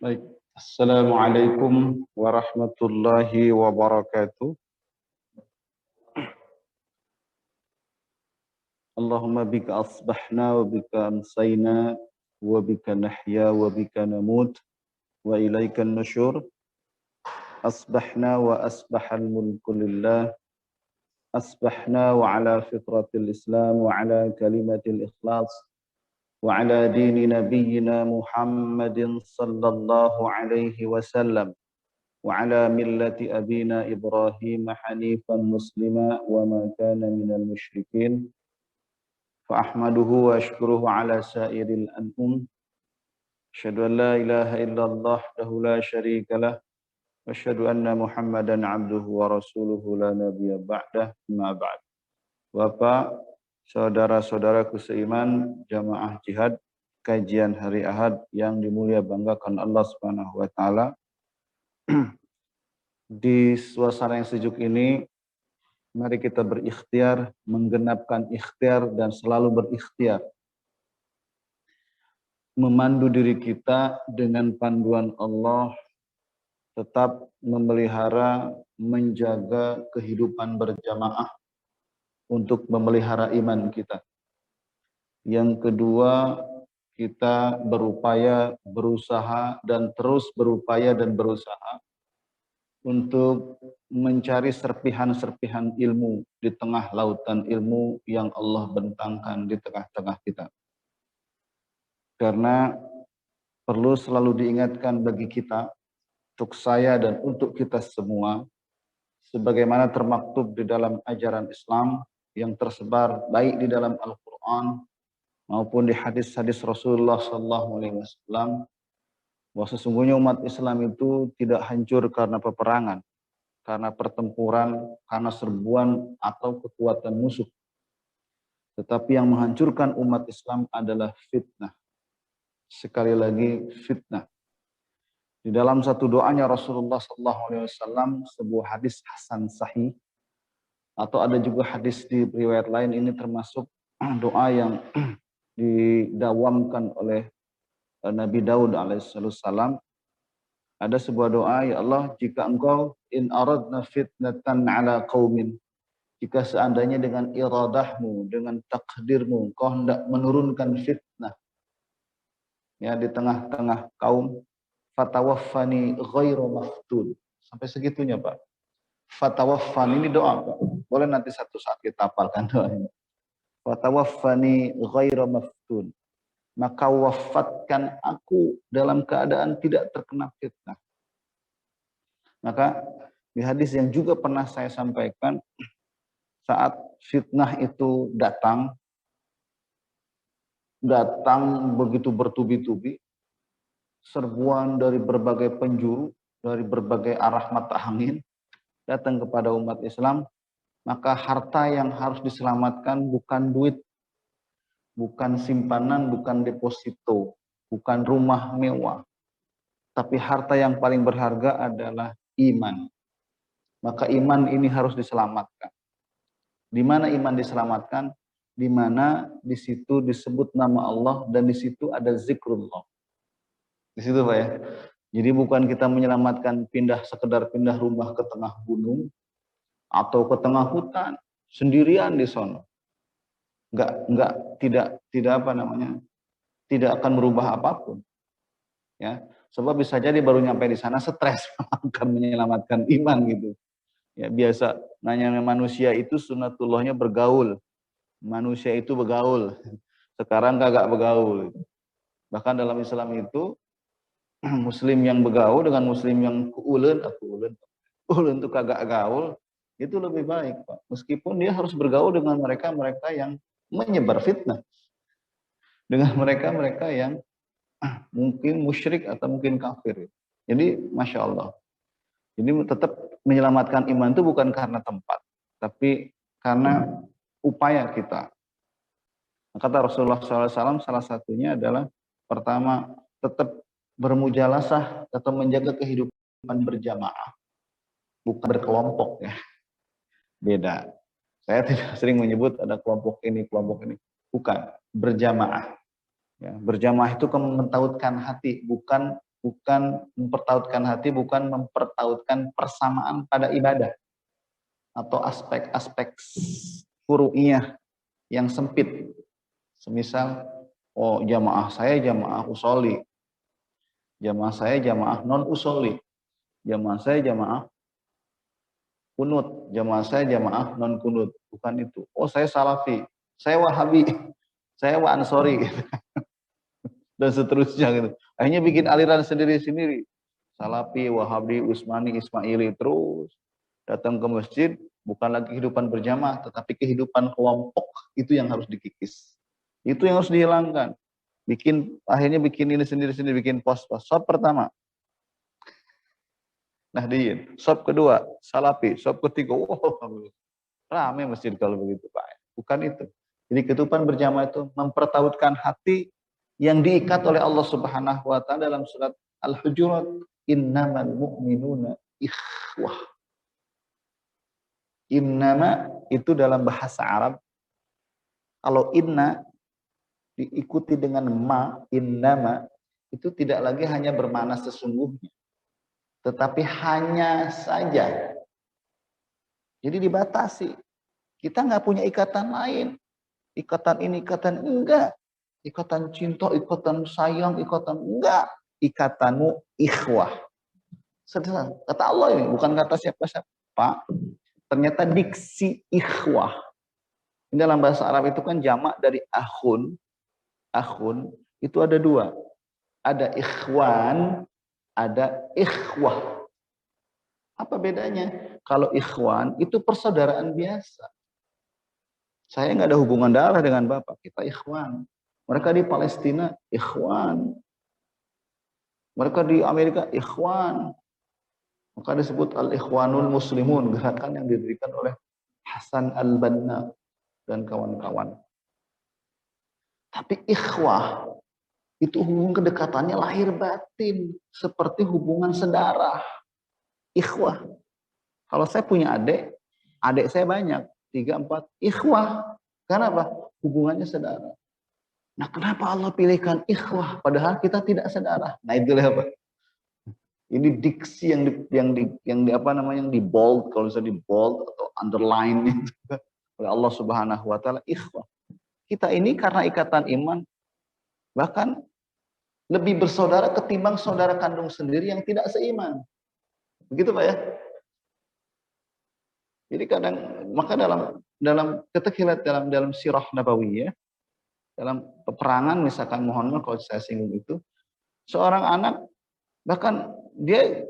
Baik. Assalamualaikum warahmatullahi wabarakatuh. Allahumma bika asbahna wa bika amsayna wa bika nahya wa bika namut wa ilaikan nusyur. Asbahna wa asbahal mulku lillah. Asbahna wa ala fitratil Islam wa ala kalimatil ikhlas wa ala dini nabiyyina Muhammadin sallallahu alaihi wasallam. وعلى ملة أبينا إبراهيم حنيفا مسلما وما كان من المشركين فأحمده وأشكره على سائر الأنعم أشهد أن لا إله إلا الله وحده لا شريك له وأشهد أن محمدا عبده ورسوله لا نبي بعده ما بعد. Bapak, saudara-saudaraku seiman, jamaah jihad, kajian hari Ahad yang dimulia banggakan Allah Subhanahu wa taala. Di suasana yang sejuk ini, mari kita berikhtiar, menggenapkan ikhtiar dan selalu berikhtiar. Memandu diri kita dengan panduan Allah, tetap memelihara, menjaga kehidupan berjamaah untuk memelihara iman kita. Yang kedua, kita berupaya, berusaha, dan terus berupaya dan berusaha untuk mencari serpihan-serpihan ilmu di tengah lautan ilmu yang Allah bentangkan di tengah-tengah kita. Karena perlu selalu diingatkan bagi kita, untuk saya dan untuk kita semua, sebagaimana termaktub di dalam ajaran Islam yang tersebar baik di dalam Al-Quran maupun di hadis-hadis Rasulullah SAW, bahwa sesungguhnya umat Islam itu tidak hancur karena peperangan, karena pertempuran, karena serbuan atau kekuatan musuh. Tetapi yang menghancurkan umat Islam adalah fitnah. Sekali lagi fitnah. Di dalam satu doanya Rasulullah SAW, sebuah hadis hasan sahih, atau ada juga hadis di riwayat lain, ini termasuk doa yang didawamkan oleh Nabi Daud alaihissalam. Ada sebuah doa, ya Allah, jika engkau in aradna fitnatan ala qaumin, jika seandainya dengan iradahmu, dengan takdirmu, engkau hendak menurunkan fitnah ya di tengah-tengah kaum, fatawaffani ghairu maftun. Sampai segitunya, Pak. Fatawaffani, ini doa, Pak. Boleh nanti satu saat kita hafalkan doa ini. Fatawaffani ghairu maftun. Maka wafatkan aku dalam keadaan tidak terkena fitnah. Maka di hadis yang juga pernah saya sampaikan, saat fitnah itu datang begitu bertubi-tubi, serbuan dari berbagai penjuru, dari berbagai arah mata angin, datang kepada umat Islam, maka harta yang harus diselamatkan bukan duit, bukan simpanan, bukan deposito, bukan rumah mewah. Tapi harta yang paling berharga adalah iman. Maka iman ini harus diselamatkan. Di mana iman diselamatkan? Di mana di situ disebut nama Allah dan di situ ada zikrullah. Di situ, Pak ya. Jadi bukan kita menyelamatkan sekedar pindah rumah ke tengah gunung atau ke tengah hutan sendirian di sono. Tidak akan merubah apapun, ya, sebab bisa jadi baru nyampe di sana stres akan menyelamatkan iman gitu, ya. Biasa nanya manusia itu sunatullahnya bergaul, manusia itu bergaul, sekarang kagak bergaul. Bahkan dalam Islam itu muslim yang bergaul dengan muslim yang ulen itu kagak gaul, itu lebih baik, Pak, meskipun dia harus bergaul dengan mereka yang menyebar fitnah, dengan mereka yang mungkin musyrik atau mungkin kafir. Jadi Masya Allah. Jadi tetap menyelamatkan iman itu bukan karena tempat, tapi karena upaya kita. Kata Rasulullah SAW, salah satunya adalah pertama, tetap bermujalasah atau menjaga kehidupan berjamaah, bukan berkelompok, ya. Beda. Saya tidak sering menyebut ada kelompok ini, bukan, berjamaah. Ya, berjamaah itu mentautkan hati, bukan bukan mempertautkan hati, bukan mempertautkan persamaan pada ibadah atau aspek-aspek furu'iyah yang sempit. Semisal, oh jamaah saya jamaah usoli, jamaah saya jamaah non usoli, jamaah saya jamaah kunut, jamaah saya jamaah non kunut. Bukan itu. Oh saya salafi, saya wahabi, saya wa ansori, dan seterusnya gitu. Akhirnya bikin aliran sendiri-sendiri. Salafi, wahabi, usmani, ismaili, terus datang ke masjid, bukan lagi kehidupan berjamaah, tetapi kehidupan kelompok itu yang harus dikikis. Itu yang harus dihilangkan. Akhirnya bikin ini sendiri-sendiri, bikin pos-pos. Sop pertama, Nahdiyin. Sop kedua, Salafi. Sop ketiga, wow, rame masjid kalau begitu, Pak. Bukan itu. Jadi kehidupan berjamaah itu mempertautkan hati yang diikat oleh Allah Subhanahu wa taala dalam surat Al-Hujurat, innamal mu'minuna ikhwah. Innama itu dalam bahasa Arab, kalau inna diikuti dengan ma, innama, itu tidak lagi hanya bermakna sesungguhnya, tetapi hanya saja. Jadi dibatasi. Kita nggak punya ikatan lain. Ikatan ini, ikatan enggak. Ikatan cinta, ikatan sayang, ikatan enggak. Ikatanmu ikhwah. Sederhana. Kata Allah ini, bukan kata siapa-siapa. Ternyata diksi ikhwah. Ini dalam bahasa Arab itu kan jamak dari akhun. Akhun itu ada dua. Ada ikhwan, ada ikhwah. Apa bedanya? Kalau ikhwan itu persaudaraan biasa. Saya nggak ada hubungan darah dengan Bapak, kita ikhwan. Mereka di Palestina, ikhwan. Mereka di Amerika, ikhwan. Maka disebut Al-Ikhwanul Muslimun, gerakan yang didirikan oleh Hasan Al-Banna dan kawan-kawan. Tapi ikhwah, itu hubungan kedekatannya lahir batin. Seperti hubungan saudara. Ikhwah. Kalau saya punya adik saya banyak. 3, 4, ikhwah. Karena apa? Hubungannya saudara. Nah, kenapa Allah pilihkan ikhwah padahal kita tidak saudara? Nah, itulah apa? Ini diksi yang di bold, kalau bisa di bold atau underline itu oleh Allah Subhanahu wa taala, ikhwah. Kita ini karena ikatan iman bahkan lebih bersaudara ketimbang saudara kandung sendiri yang tidak seiman. Begitu, Pak ya? Jadi maka dalam kita lihat dalam sirah nabawiyah, dalam peperangan misalkan, mohon maaf kalau saya singgung itu, seorang anak bahkan dia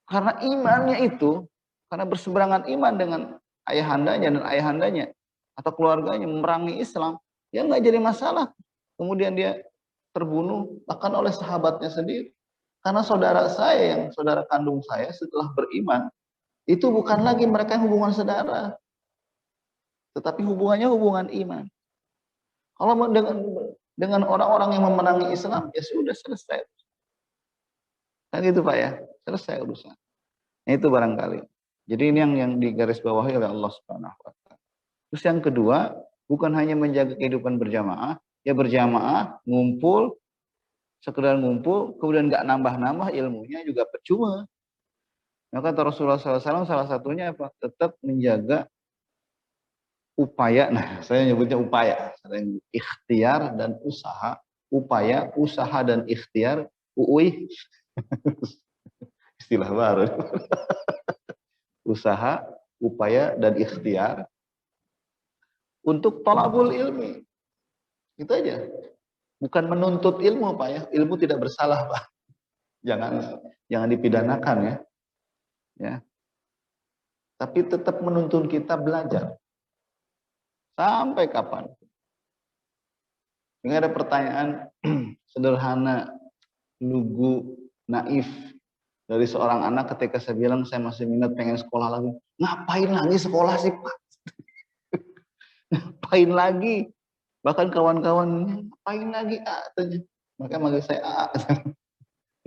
karena imannya itu, karena berseberangan iman dengan ayahandanya atau keluarganya memerangi Islam, dia nggak jadi masalah. Kemudian dia terbunuh bahkan oleh sahabatnya sendiri. Karena saudara kandung saya setelah beriman, itu bukan lagi mereka yang hubungan saudara, tetapi hubungannya hubungan iman. Kalau dengan orang-orang yang memenangi Islam, ya sudah selesai. Kan gitu Pak ya, selesai urusan. Nah, itu barangkali. Jadi ini yang digarisbawahi oleh Allah Subhanahu wa taala. Terus yang kedua, bukan hanya menjaga kehidupan berjamaah, ya berjamaah, ngumpul, sekedar ngumpul, kemudian nggak nambah-nambah ilmunya juga percuma. Maka Rasulullah SAW salah satunya apa? Tetap menjaga upaya, nah saya nyebutnya upaya, ikhtiar dan usaha, upaya, usaha dan ikhtiar, istilah baru, usaha, upaya dan ikhtiar untuk thalabul ilmi, itu aja, bukan menuntut ilmu Pak ya, ilmu tidak bersalah Pak, jangan dipidanakan ya, tapi tetap menuntun kita belajar. Sampai kapan? Ini ada pertanyaan sederhana, lugu, naif dari seorang anak ketika saya bilang saya masih minat pengen sekolah lagi. Ngapain lagi sekolah sih Pak? Ngapain lagi? Bahkan kawan-kawan, ngapain lagi Maka manggil saya A.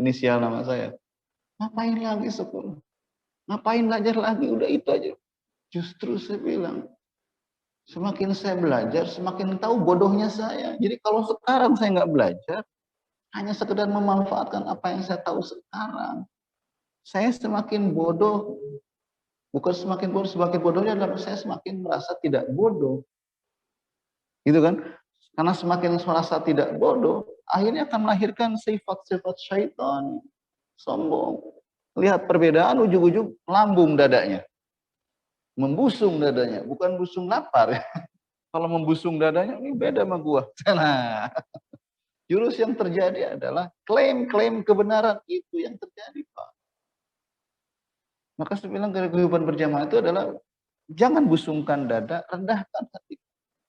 Inisial nama saya. Ngapain lagi sekolah? Ngapain belajar lagi? Udah itu aja. Justru saya bilang, semakin saya belajar, semakin tahu bodohnya saya. Jadi kalau sekarang saya nggak belajar, hanya sekedar memanfaatkan apa yang saya tahu sekarang. Saya semakin bodoh, bukan semakin bodoh, semakin bodohnya adalah saya semakin merasa tidak bodoh. Gitu kan? Karena semakin merasa tidak bodoh, akhirnya akan melahirkan sifat-sifat syaitan, sombong. Lihat perbedaan, ujung-ujung lambung dadanya. Membusung dadanya, bukan busung lapar ya. Kalau membusung dadanya, ini beda sama gua. Nah, jurus yang terjadi adalah klaim-klaim kebenaran itu yang terjadi, Pak. Maka saya bilang kehidupan berjamaah itu adalah jangan busungkan dada, rendahkan hati.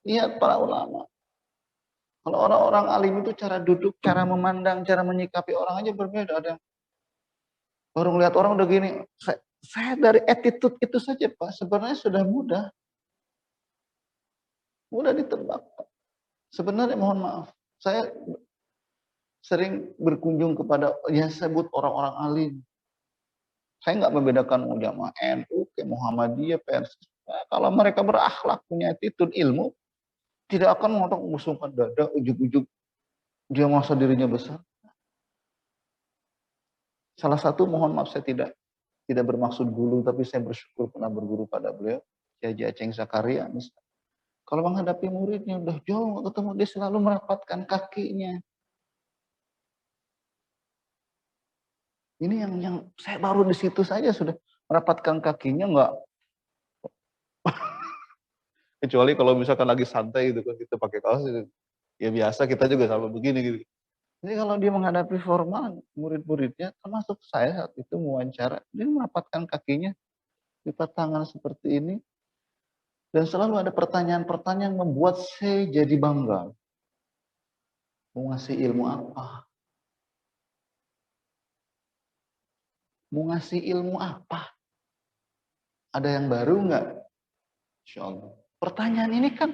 Lihat para ulama. Kalau orang-orang alim itu cara duduk, cara memandang, cara menyikapi orang aja berbeda. Ada yang baru ngeliat orang udah gini. Saya dari attitude itu saja, Pak, sebenarnya sudah mudah. Mudah ditebak, Pak. Sebenarnya mohon maaf. Saya sering berkunjung kepada yang sebut orang-orang alim. Saya nggak membedakan jamaah NU, ke Muhammadiyah, Persis. Nah, kalau mereka berakhlak, punya attitude ilmu, tidak akan mengatakan musungkan dada, ujuk-ujuk dia merasa dirinya besar. Salah satu, mohon maaf saya tidak bermaksud gulu, tapi saya bersyukur pernah berguru pada beliau, Kiai Aceng Zakaria misalnya. Kalau menghadapi muridnya udah jauh nggak ketemu, dia selalu merapatkan kakinya. Ini yang saya baru di situ saja sudah merapatkan kakinya, nggak, kecuali kalau misalkan lagi santai gitu kan kita pakai kaos gitu. Ya biasa kita juga sama begini gitu. Jadi kalau dia menghadapi formal murid-muridnya, termasuk saya saat itu mewawancara, dia merapatkan kakinya, lipat tangan seperti ini, dan selalu ada pertanyaan-pertanyaan yang membuat saya jadi bangga. Mau ngasih ilmu apa? Mau ngasih ilmu apa? Ada yang baru nggak? Insya Allah. Pertanyaan ini kan,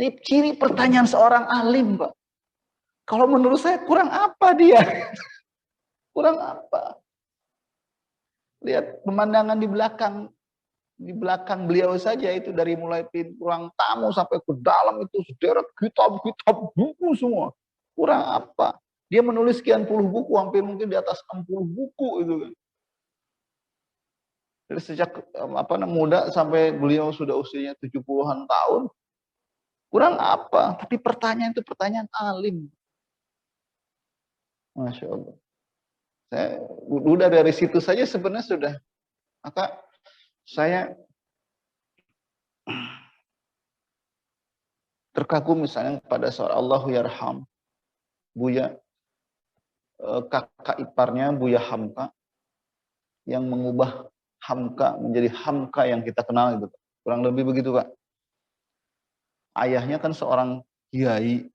ini ciri pertanyaan seorang alim, Pak. Kalau menurut saya kurang apa dia? Kurang apa? Lihat pemandangan di belakang beliau saja itu dari mulai pintu ruang tamu sampai ke dalam itu sederet kitab-kitab buku semua. Kurang apa? Dia menulis sekian puluh buku, hampir mungkin di atas 60 buku itu kan. Dari sejak muda sampai beliau sudah usianya 70-an tahun. Kurang apa? Tapi pertanyaan itu pertanyaan alim. Masya Allah. Saya udah dari situ saja sebenarnya sudah. Maka saya terkagum misalnya pada seorang Allahu Yarham, Buya, kakak iparnya Buya Hamka, yang mengubah Hamka menjadi Hamka yang kita kenal itu. Kurang lebih begitu, Pak. Ayahnya kan seorang kiai,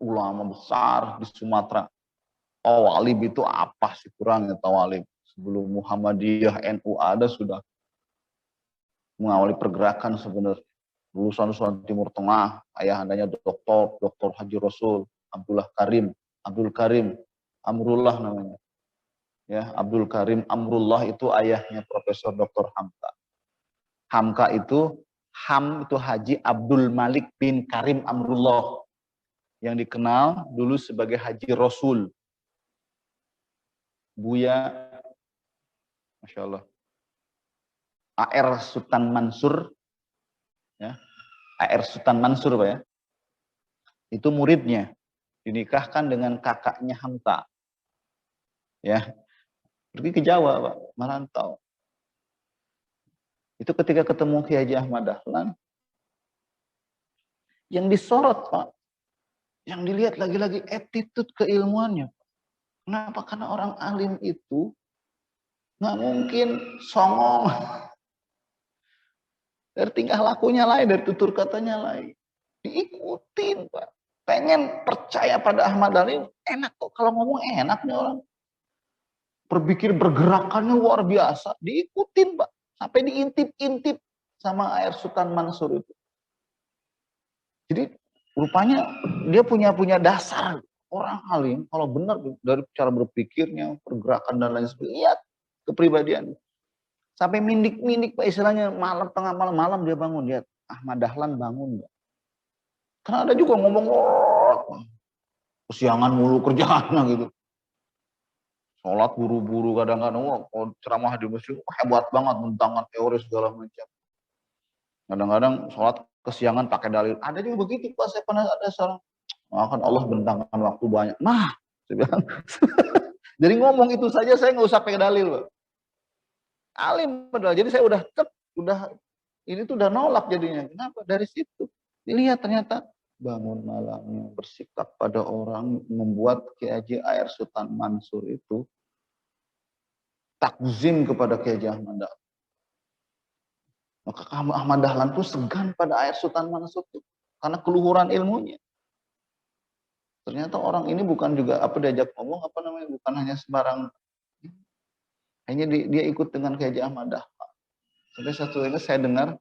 ulama besar di Sumatera. Tawalib itu apa sih kurangnya Tawalib? Sebelum Muhammadiyah NU ada sudah mengawali pergerakan sebenarnya. Lulusan Timur Tengah, ayahandanya Dr. Haji Rasul, Abdul Karim, Amrullah namanya. Ya, Abdul Karim Amrullah itu ayahnya Profesor Dr. Hamka. Hamka itu, Ham itu Haji Abdul Malik bin Karim Amrullah, yang dikenal dulu sebagai Haji Rasul. Buya, Masya Allah, A.R. Sultan Mansur, ya, A.R. Sultan Mansur, Pak ya, itu muridnya, dinikahkan dengan kakaknya Hamka, ya, pergi ke Jawa, Pak, merantau. Itu ketika ketemu Kiai Haji Ahmad Dahlan, yang disorot, Pak, yang dilihat lagi-lagi attitude keilmuannya. Kenapa? Karena orang alim itu nggak mungkin songong. Dari tingkah lakunya lain, dari tutur katanya lain. Diikutin, Pak. Pengen percaya pada Ahmad Dhani, enak kok. Kalau ngomong enak nih orang. Berpikir bergerakannya luar biasa. Diikutin, Pak. Sampai diintip-intip sama A.R. Sultan Mansur itu. Jadi rupanya dia punya dasar. Orang alim, kalau benar dari cara berpikirnya, pergerakan dan lain sebagainya, lihat kepribadian. Sampai mindik-mindik, Pak, istilahnya malam, tengah malam dia bangun. Lihat, Ahmad Dahlan bangun. Karena ada juga ngomong, kesiangan mulu kerjaannya gitu. Sholat buru-buru kadang-kadang, wah, ceramah di masjid hebat banget, menentangkan teori segala macam. Kadang-kadang sholat kesiangan pakai dalil. Ada juga begitu Pak, saya pernah ada seorang, kan Allah bentangkan waktu banyak. Nah, saya bilang, jadi ngomong itu saja saya nggak usah pakai dalil, Pak. Alim padahal. Jadi saya udah ini tuh udah nolak jadinya. Kenapa? Dari situ. Dilihat ternyata bangun malamnya, bersikap pada orang, membuat Kiai Haji Air Sultan Mansur itu takzim kepada Kiai Haji Ahmad Dahlan. Maka Ahmad Dahlan tuh segan pada Air Sultan Mansur tuh karena keluhuran ilmunya. Ternyata orang ini bukan juga diajak ngomong bukan hanya sembarang, hanya dia ikut dengan Kiai Haji Ahmad Dahlan. Sampai satu ini saya dengar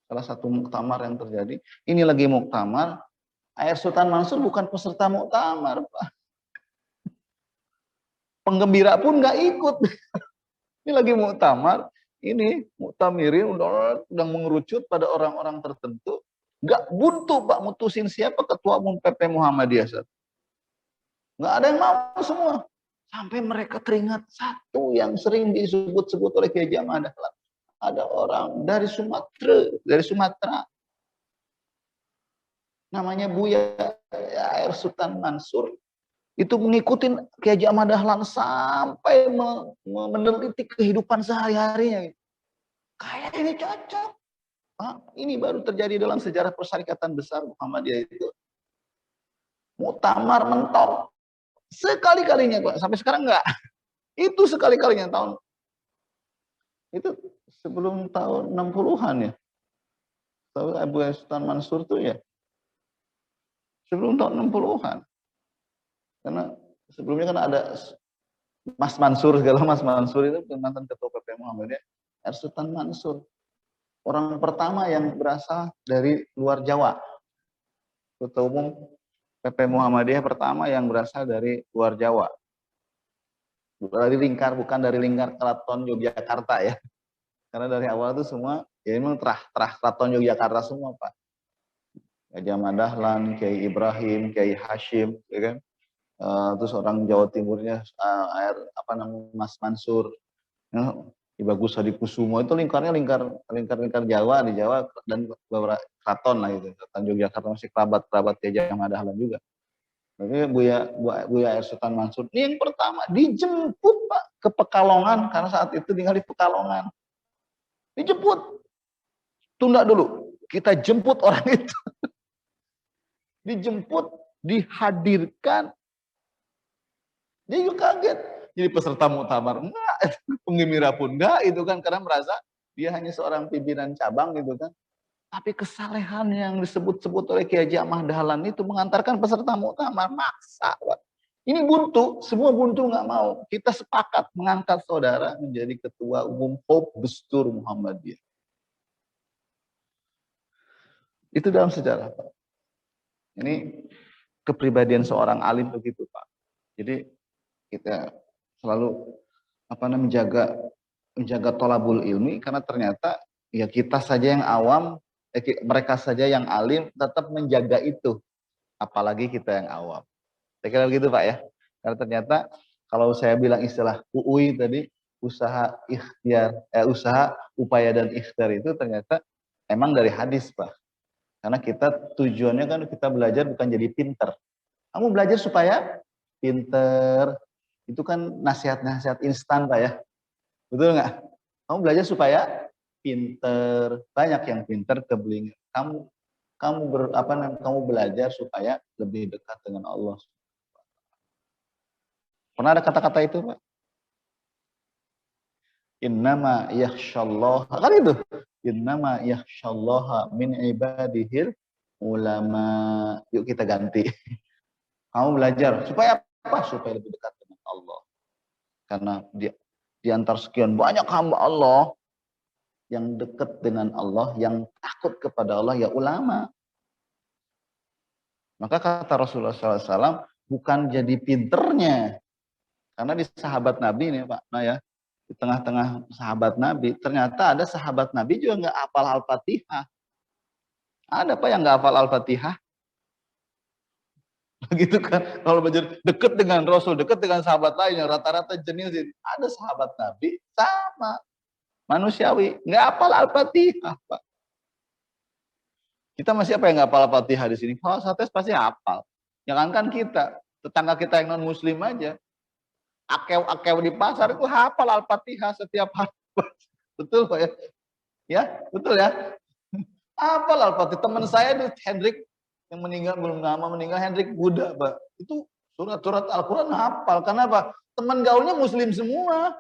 salah satu muktamar yang terjadi, ini lagi muktamar, Air Sultan Mansur bukan peserta muktamar, Pak. Penggembira pun nggak ikut. Ini lagi muktamar, ini muktamirin udah mengerucut pada orang-orang tertentu, nggak buntu Pak mutusin siapa ketua umum PP Muhammadiyah. Nggak ada yang mau semua. Sampai mereka teringat satu yang sering disebut-sebut oleh Kiai Haji Ahmad Dahlan. Ada orang dari Sumatera. Namanya Buya Air Sultan Mansur. Itu mengikuti Kiai Haji Ahmad Dahlan sampai meneliti kehidupan sehari-harinya. Kayak ini cocok. Ini baru terjadi dalam sejarah persyarikatan besar Muhammadiyah itu. Muktamar mentor. Sekali-kalinya Pak, sampai sekarang enggak. Itu sekali-kalinya tahun. Itu sebelum tahun 60-an ya. Tahu Abu Sultan Mansur tuh ya. Sebelum tahun 60-an. Karena sebelumnya kan ada Mas Mansur, segala Mas Mansur itu mantan ketua PP Muhammadiyah. Air Sultan Mansur. Orang pertama yang berasal dari luar Jawa. Ketua umum PP Muhammadiyah pertama yang berasal dari luar Jawa. Bukan dari lingkar keraton Yogyakarta ya. Karena dari awal itu semua, ya memang terah keraton Yogyakarta semua Pak. Kiai Ahmad Dahlan, Kiai Ibrahim, Kiai Hashim, ya kan. Terus orang Jawa Timurnya Mas Mansur, ya, Bagus Hadikusumo, itu lingkar Jawa di Jawa dan beberapa keraton lah gitu. Keraton Yogyakarta masih kerabat Kiai Ahmad Dahlan juga. Jadi Buya Air Sultan Mansur ini yang pertama dijemput Pak ke Pekalongan karena saat itu tinggal di Pekalongan. Dijemput. Tunda dulu. Kita jemput orang itu. Dijemput, dihadirkan. Dia juga kaget. Jadi peserta muktamar enggak, penggembira pun enggak itu kan karena merasa dia hanya seorang pimpinan cabang gitu kan. Tapi kesalehan yang disebut-sebut oleh Kiai Haji Ahmad Dahlan itu mengantarkan peserta muktamar maksa. Pak. Ini buntu, semua buntu nggak mau. Kita sepakat mengangkat saudara menjadi ketua umum Hop Bestur Muhammadiyah. Itu dalam sejarah, Pak. Ini kepribadian seorang alim begitu, Pak. Jadi kita selalu menjaga tolabul ilmi karena ternyata ya kita saja yang awam, mereka saja yang alim tetap menjaga itu, apalagi kita yang awam. Saya kira begitu Pak ya. Karena ternyata kalau saya bilang istilah UI tadi usaha upaya dan ikhtiar itu ternyata emang dari hadis Pak. Karena kita tujuannya kan kita belajar bukan jadi pinter. Kamu belajar supaya pinter. Itu kan nasihat-nasihat instan Pak ya. Betul nggak? Kamu belajar supaya pinter, banyak yang pinter keblinger. Kamu belajar supaya lebih dekat dengan Allah. Pernah ada kata-kata itu, Pak? Innama yakhsyallaha, kan itu. Innama yakhsyallaha min ibadihil ulama. Yuk kita ganti. Kamu belajar supaya apa? Supaya lebih dekat dengan Allah. Karena di antara sekian banyak hamba Allah yang dekat dengan Allah, yang takut kepada Allah, ya ulama. Maka kata Rasulullah SAW, bukan jadi pinternya. Karena di sahabat Nabi ini Pak, nah ya, di tengah-tengah sahabat Nabi, ternyata ada sahabat Nabi juga nggak hafal Al-Fatihah. Ada Pak yang nggak hafal Al-Fatihah? Begitu kan, kalau belajar dekat dengan Rasul, dekat dengan sahabat lain yang rata-rata jenis ada sahabat Nabi sama manusiawi, nggak hafal Al-Fatihah, Pak. Kita masih apa yang nggak hafal Al-Fatihah di sini? Kalau sates pasti hafal. Jangankan kita, tetangga kita yang non Muslim aja, akew-akew di pasar itu hafal Al-Fatihah setiap hari. Betul Pak ya? Ya, betul ya. Hafal Al-Fatihah. Teman saya itu Hendrik yang meninggal, belum lama meninggal, Hendrik Buddha, Pak. Itu surat-surat Al-Quran hafal. Karena apa? Teman gaulnya Muslim semua.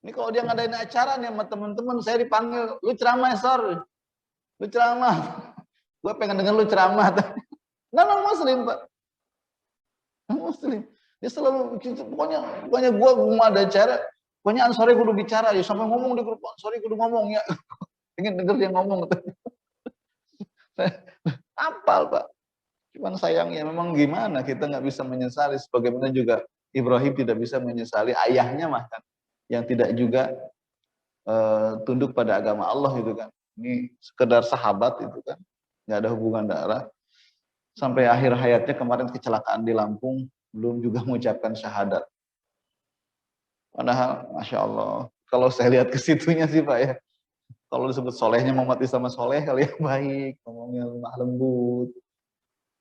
Ini kalau dia ngadain acara nih sama teman-teman, saya dipanggil, lu ceramah Sor, lu ceramah. Gue pengen denger lu ceramah. Nah, non Muslim Pak, non Muslim. Dia selalu, pokoknya gue mau ada acara, pokoknya sore gue udah bicara, ya sampai ngomong di grup, sore gue udah ngomong ya. Pengen denger dia ngomong. Apal Pak. Cuman sayangnya memang gimana, kita nggak bisa menyesali. Sebagaimana juga Ibrahim tidak bisa menyesali ayahnya makan, yang tidak juga tunduk pada agama Allah gitu kan. Ini sekedar sahabat itu kan, nggak ada hubungan darah. Sampai akhir hayatnya kemarin kecelakaan di Lampung, belum juga mengucapkan syahadat. Padahal, Masya Allah, kalau saya lihat ke situnya sih Pak ya, kalau disebut solehnya Muhammad sama soleh, kali yang baik, ngomongnya lemah lembut.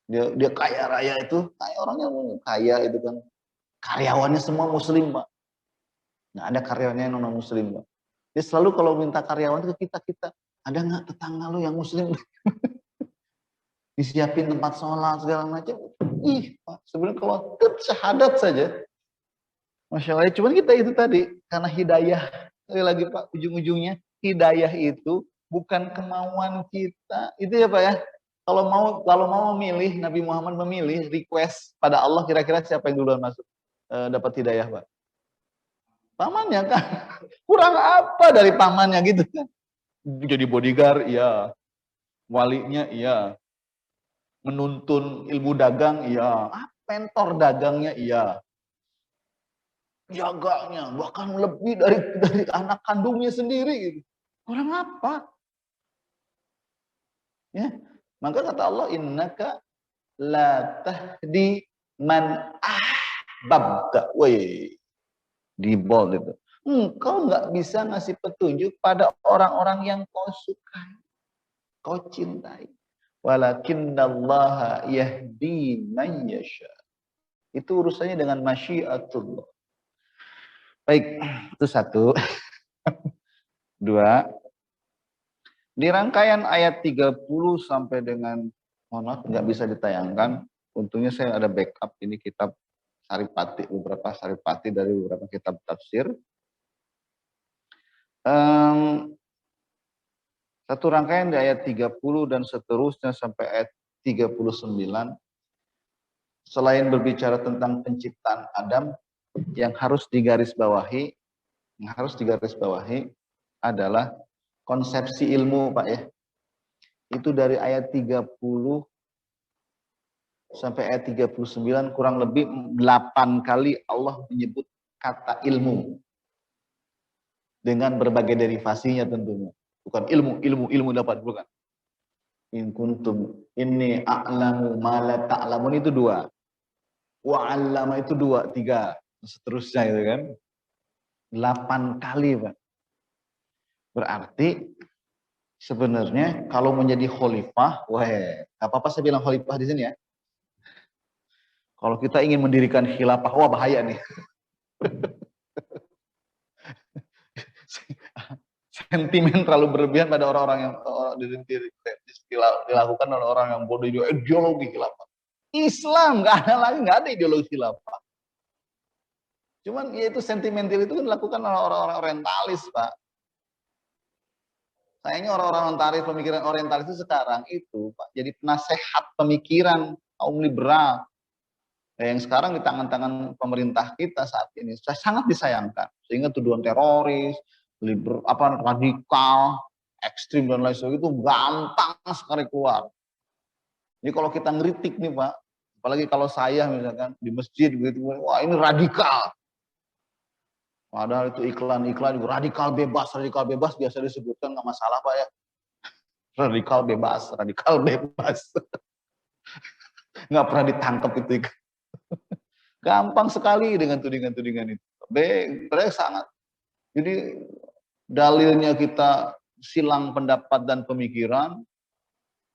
Dia kaya raya itu, kayak orangnya kaya itu kan. Karyawannya semua Muslim Pak. Nggak ada karyawannya yang non Muslim Pak. Dia selalu kalau minta karyawan itu ke kita, ada nggak tetangga lu yang Muslim? Disiapin tempat sholat segala macam. Ih Pak, sebenarnya kalau syahadat saja, Masya Allah. Cuman kita itu tadi, karena hidayah, sekali lagi Pak, ujung-ujungnya, hidayah itu bukan kemauan kita. Itu ya Pak ya. Kalau mau memilih, Nabi Muhammad memilih request pada Allah, kira-kira siapa yang duluan masuk dapat hidayah Pak? Pamannya kan. Kurang apa dari pamannya gitu kan? Jadi bodyguard, iya. Walinya, iya. Menuntun ilmu dagang, iya. Mentor dagangnya, iya. Jaganya, bahkan lebih dari anak kandungnya sendiri. Gitu. Kurang apa? Ya. Maka kata Allah, innaka la tahdi man ahbabta. Woi, di bold itu. Engkau nggak bisa ngasih petunjuk pada orang-orang yang kau sukai, kau cintai. Walakinnallaha yahdi man yasha. Itu urusannya dengan masyiatullah. Baik, itu satu. Dua, di rangkaian ayat 30 sampai dengan nggak bisa ditayangkan. Untungnya saya ada backup ini kitab Saripati, beberapa Saripati dari beberapa kitab tafsir. Satu rangkaian di ayat 30 dan seterusnya sampai ayat 39. Selain berbicara tentang penciptaan Adam, yang harus digarisbawahi adalah konsepsi ilmu, Pak ya. Itu dari ayat 30 sampai ayat 39 kurang lebih 8 kali Allah menyebut kata ilmu. Dengan berbagai derivasinya tentunya. Bukan ilmu dapat, bukan. In kuntum inni a'lamu ma la ta'lamun itu 2. Wa 'allama itu 2, 3. Seterusnya itu kan. 8 kali, Pak. Berarti sebenarnya kalau menjadi khalifah, enggak apa-apa saya bilang khalifah di sini ya. Kalau kita ingin mendirikan khilafah, wah bahaya nih. Sentimen terlalu berlebihan pada orang-orang yang dilakukan oleh orang yang bodoh ideologi khilafah. Islam nggak ada ideologi khilafah. Cuman ya itu sentimental itu kan dilakukan oleh orang-orang orientalis, Pak. Sayangnya orang-orang pemikiran orientalis itu sekarang itu, Pak, jadi penasehat pemikiran kaum liberal. Yang sekarang di tangan-tangan pemerintah kita saat ini sangat disayangkan. Sehingga tuduhan teroris, radikal, ekstrim dan lain sebagainya itu gampang sekali keluar. Jadi kalau kita ngeritik nih Pak, apalagi kalau saya misalkan di masjid begitu, wah ini radikal. Padahal itu iklan-iklan radikal bebas biasa disebutkan nggak masalah Pak ya. Radikal bebas. Nggak pernah ditangkap itu ikan. Gampang sekali dengan tudingan-tudingan itu. Mereka sangat. Jadi dalilnya kita silang pendapat dan pemikiran,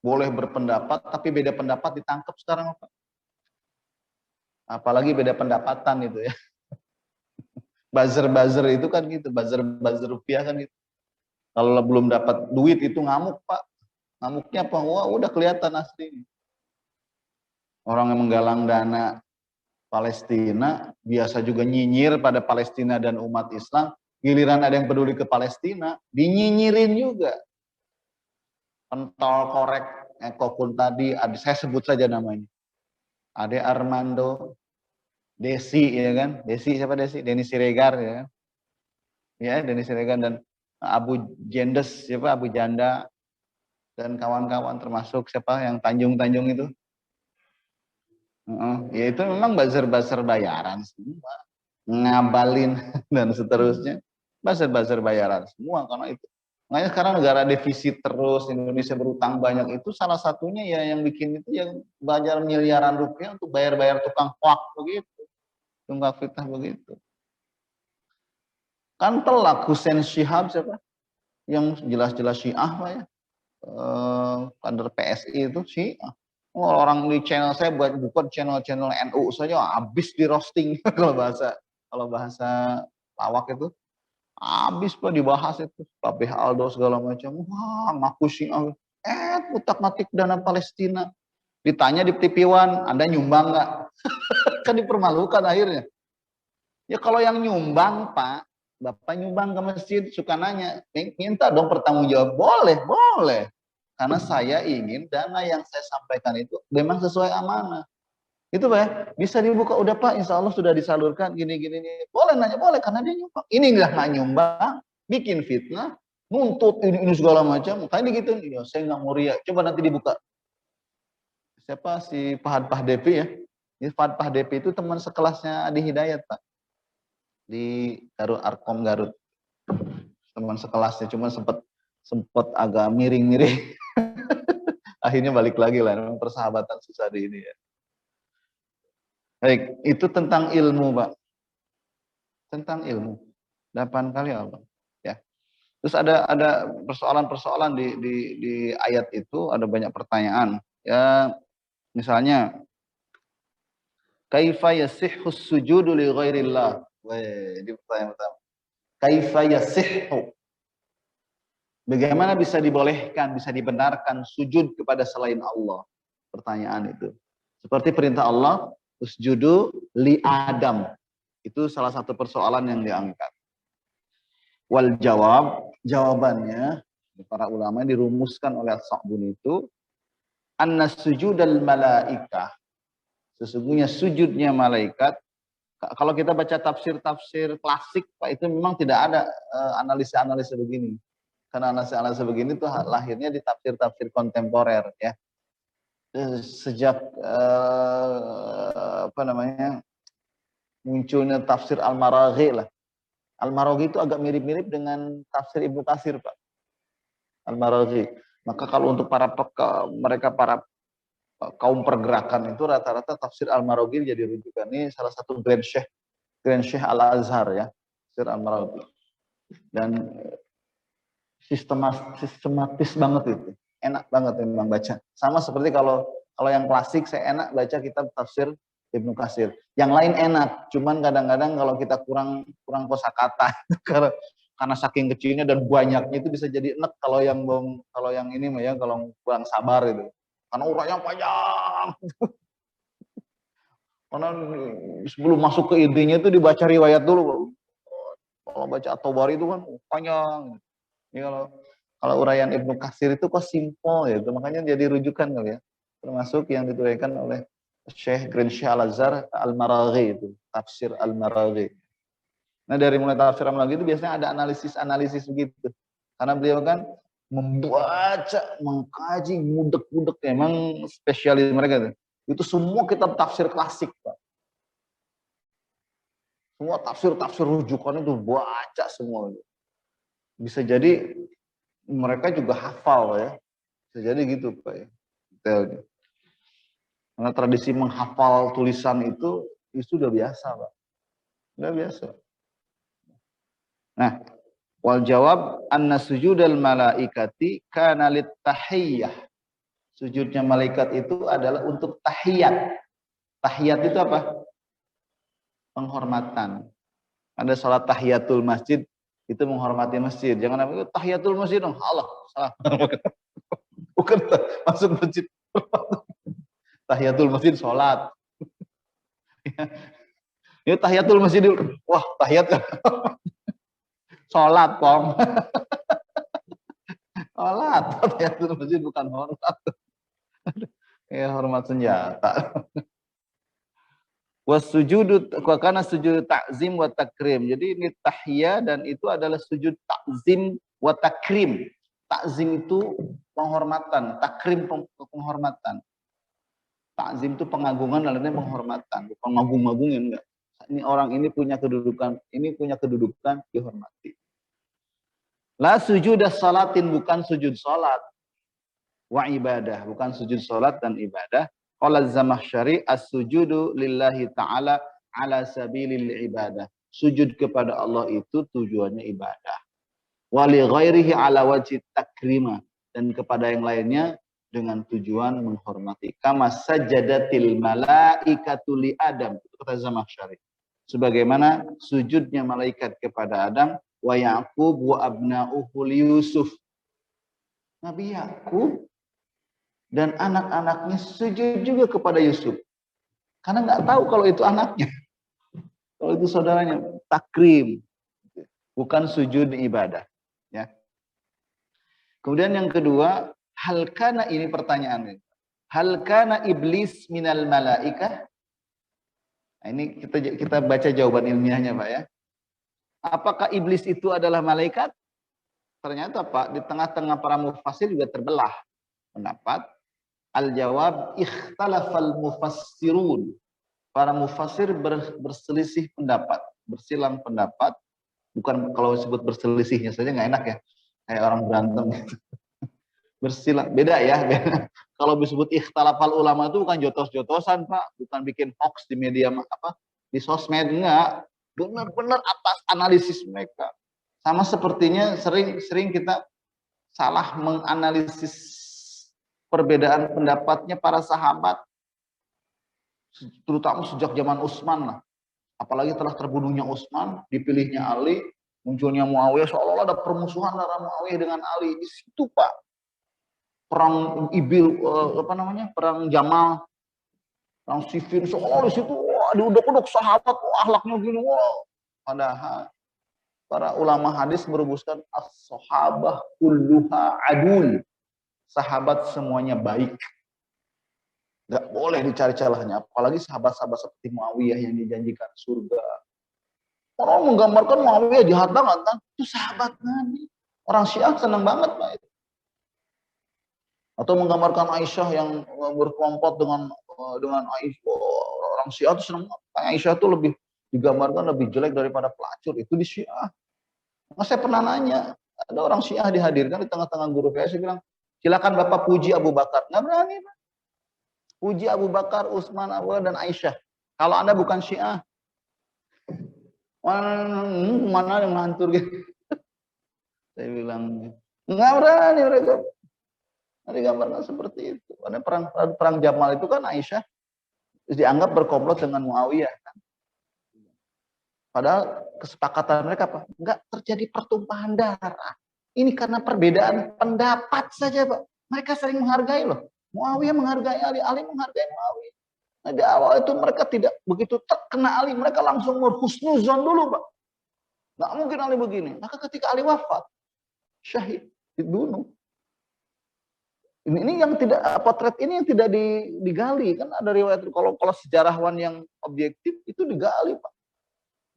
boleh berpendapat, tapi beda pendapat ditangkap sekarang apa? Apalagi beda pendapatan itu ya. Buzzer-buzzer itu kan gitu, buzzer-buzzer rupiah kan gitu. Kalau belum dapat duit itu ngamuk Pak. Ngamuknya apa? Wah udah kelihatan asli. Orang yang menggalang dana Palestina, biasa juga nyinyir pada Palestina dan umat Islam, giliran ada yang peduli ke Palestina, dinyinyirin juga. Pentol korek, Kokun tadi, saya sebut saja namanya. Ade Armando, Desi ya kan, Desi siapa Desi? Denny Siregar ya kan, ya Denny Siregar dan Abu Jendes siapa Abu Janda dan kawan-kawan termasuk siapa yang Tanjung-Tanjung itu. Ya itu memang buzzer-buzzer bayaran semua, ngabalin dan seterusnya, buzzer-buzzer bayaran semua karena itu. Makanya sekarang negara defisit terus, Indonesia berutang banyak itu salah satunya ya yang bikin itu yang bayar miliaran rupiah untuk bayar-bayar tukang hoak begitu, tukang fitnah begitu. Kan telak Hussein Syihab siapa? Yang jelas-jelas Syiah Pak ya. Kader PSI itu Syiah. Oh, orang di channel saya bukan channel-channel NU saja habis di roasting kalau bahasa lawak itu habis Pak dibahas itu Papih Aldo segala macam. Wah, ngaku Syiah. Utak-matik dana Palestina. Ditanya di TV One, Anda nyumbang nggak? Kan dipermalukan akhirnya. Ya kalau yang nyumbang Pak, Bapak nyumbang ke masjid, suka nanya, minta dong pertanggung jawab. Boleh, boleh. Karena saya ingin dana yang saya sampaikan itu memang sesuai amanah. Itu Pak ya, bisa dibuka, udah Pak, insya Allah sudah disalurkan, gini-gini. Boleh nanya, boleh, karena dia nyumbang. Ini nggak nyumbang, bikin fitnah, nuntut ini segala macam. Makanya gitu, ya saya nggak mau riak. Coba nanti dibuka. Siapa si Fahad Pahdevi ya? Ini Fahad Pahdevi itu teman sekelasnya Adi Hidayat Pak. Di Garut, Arkom Garut, teman sekelasnya, cuma sempat agak miring-miring. Akhirnya balik lagi lah, memang persahabatan susah di ini ya. Baik, itu tentang ilmu Pak, tentang ilmu. 8 kali Allah ya. Terus ada persoalan-persoalan di ayat itu, ada banyak pertanyaan ya. Misalnya kaifa yasihhu sujudu li ghairillah. Weh, ini pertanyaan pertama. Kaifa yasihhu, bagaimana bisa dibolehkan, bisa dibenarkan sujud kepada selain Allah? Pertanyaan itu. Seperti perintah Allah, usjudu li Adam. Itu salah satu persoalan yang diangkat. Wal jawab, jawabannya para ulama dirumuskan oleh As-Sa'buni itu, anna sujudal malaikah. Sesungguhnya sujudnya malaikat, kalau kita baca tafsir-tafsir klasik, Pak, itu memang tidak ada analisa-analisa begini. Karena analisa-analisa begini tuh lahirnya di tafsir-tafsir kontemporer ya. Sejak munculnya tafsir Al-Maraghi lah. Al-Maraghi itu agak mirip-mirip dengan tafsir Ibnu Katsir Pak. Al-Maraghi. Maka kalau untuk mereka para kaum pergerakan itu rata-rata tafsir Al-Maraghi jadi rujukan. Ini salah satu Grand Sheikh Al-Azhar ya, tafsir Al-Maraghi. Dan sistematis banget itu. Enak banget memang baca. Sama seperti kalau yang klasik saya enak baca kitab tafsir Ibnu Katsir. Yang lain enak, cuman kadang-kadang kalau kita kurang kosakata karena saking kecilnya dan banyaknya itu bisa jadi enak kalau yang ini mah ya, kalau kurang sabar itu. Karena urainya panjang. Karena sebelum masuk ke intinya itu dibaca riwayat dulu. Kalau baca At-Tabari itu kan panjang. Ini kalau uraian Ibnu Katsir itu kok simpel ya, makanya jadi rujukan kali ya. Termasuk yang dituliskan oleh Syekh Grand Sheikh Al-Azhar Al-Maraghi itu, tafsir Al-Maraghi. Nah dari mulai tafsir Al-Maraghi itu biasanya ada analisis begitu. Karena beliau kan membaca, mengkaji, ngudek-ngudek, emang spesialis mereka itu. Itu semua kitab tafsir klasik Pak. Semua tafsir rujukan itu baca semua. Bisa jadi mereka juga hafal ya. Bisa jadi gitu Pak ya. Karena tradisi menghafal tulisan itu sudah biasa, Pak. Sudah biasa. Nah, wal jawab anna sujudal malaikati kana littahiyyah. Sujudnya malaikat itu adalah untuk tahiyat. Tahiyat itu apa? Penghormatan. Ada salat tahiyatul masjid, itu menghormati masjid. Jangan apa tahiyatul masjid dong. Allah, salah. Bukan masuk masjid. Tahiyatul masjid salat. Ini tahiyatul masjid dulu. Wah, tahiyat kan. Salat, Pong. Salat. Tahiyatul masjid bukan hormat. Ya, hormat senjata. Wasujudu karena sujud takzim wa takrim. Jadi ini tahiyya dan itu adalah sujud takzim wa takrim. Takzim itu penghormatan, takrim penghormatan. Takzim itu pengagungan, lainnya penghormatan, bukan ngagung-ngagungin enggak. Ini orang ini punya kedudukan, dihormati. La sujuda salatin, bukan sujud salat. Wa ibadah, bukan sujud salat dan ibadah. Qala Az-Zamakhsyari as-sujudu lillahi ta'ala ala sabilil ibadah. Sujud kepada Allah itu tujuannya ibadah. Wa li ghairihi ala wajhi takrima, dan kepada yang lainnya dengan tujuan menghormati. Kama sajadatil malaikatu li Adam, kata Zamakhsyari. Sebagaimana sujudnya malaikat kepada Adam, wa Yaqub wa abna'uhu li Yusuf. Nabi Yakub dan anak-anaknya sujud juga kepada Yusuf. Karena nggak tahu kalau itu anaknya. Kalau itu saudaranya. Takrim. Bukan sujud ibadah. Ya. Kemudian yang kedua, hal kana, ini pertanyaannya. Hal kana iblis minal malaikah? Nah, ini kita baca jawaban ilmiahnya, Pak ya. Apakah iblis itu adalah malaikat? Ternyata Pak, di tengah-tengah para mufassir juga terbelah pendapat. Al-jawab ikhtalafal mufassirun. Para mufassir berselisih pendapat, bersilang pendapat. Bukan kalau disebut berselisihnya saja nggak enak ya. Kayak orang berantem gitu. Bersilang, beda ya. Beda. Kalau disebut ikhtalafal ulama itu bukan jotos-jotosan, Pak. Bukan bikin hoax di media di sosmed, enggak. Benar-benar atas analisis mereka. Sama sepertinya sering kita salah menganalisis perbedaan pendapatnya para sahabat, terutama sejak zaman Utsman lah. Apalagi telah terbunuhnya Utsman, dipilihnya Ali, munculnya Muawiyah, seolah-olah ada permusuhan antara Muawiyah dengan Ali. Di situ Pak, perang Ibil, perang Jamal, perang Siffin, seolah di situ, wah, diuduk-uduk sahabat, wah, akhlaknya gini, wah. Padahal para ulama hadis merumuskan as-sahabah kulluha adul. Sahabat semuanya baik. Gak boleh dicari celahnya. Apalagi sahabat-sahabat seperti Muawiyah yang dijanjikan surga. Orang menggambarkan Muawiyah jahat banget kan. Itu sahabat Nabi. Orang Syiah senang banget Pak itu. Atau menggambarkan Aisyah yang berkelompok dengan Aisyah. Orang Syiah itu senang banget. Aisyah itu lebih digambarkan lebih jelek daripada pelacur. Itu di Syiah. Nah, saya pernah nanya. Ada orang Syiah dihadirkan di tengah-tengah guru saya bilang, silakan Bapak puji Abu Bakar. Nggak berani, Pak. Puji Abu Bakar, Utsman, dan Aisyah. Kalau Anda bukan Syiah, mana yang ngantur gitu. Saya bilang, nggak berani mereka. Nanti gambarnya seperti itu. Karena perang Jamal itu kan Aisyah dianggap berkomplot dengan Muawiyah. Kan? Padahal kesepakatan mereka apa? Nggak terjadi pertumpahan darah. Ini karena perbedaan pendapat saja, Pak. Mereka sering menghargai loh. Muawiyah menghargai Ali, Ali menghargai Muawiyah. Nah, di awal itu mereka tidak begitu terkena Ali, mereka langsung berhusnuzon dulu, Pak. Nggak mungkin Ali begini. Maka ketika Ali wafat, syahid, dibunuh. Ini yang tidak, potret ini yang tidak digali. Kan ada riwayat, kalau sejarawan yang objektif, itu digali, Pak.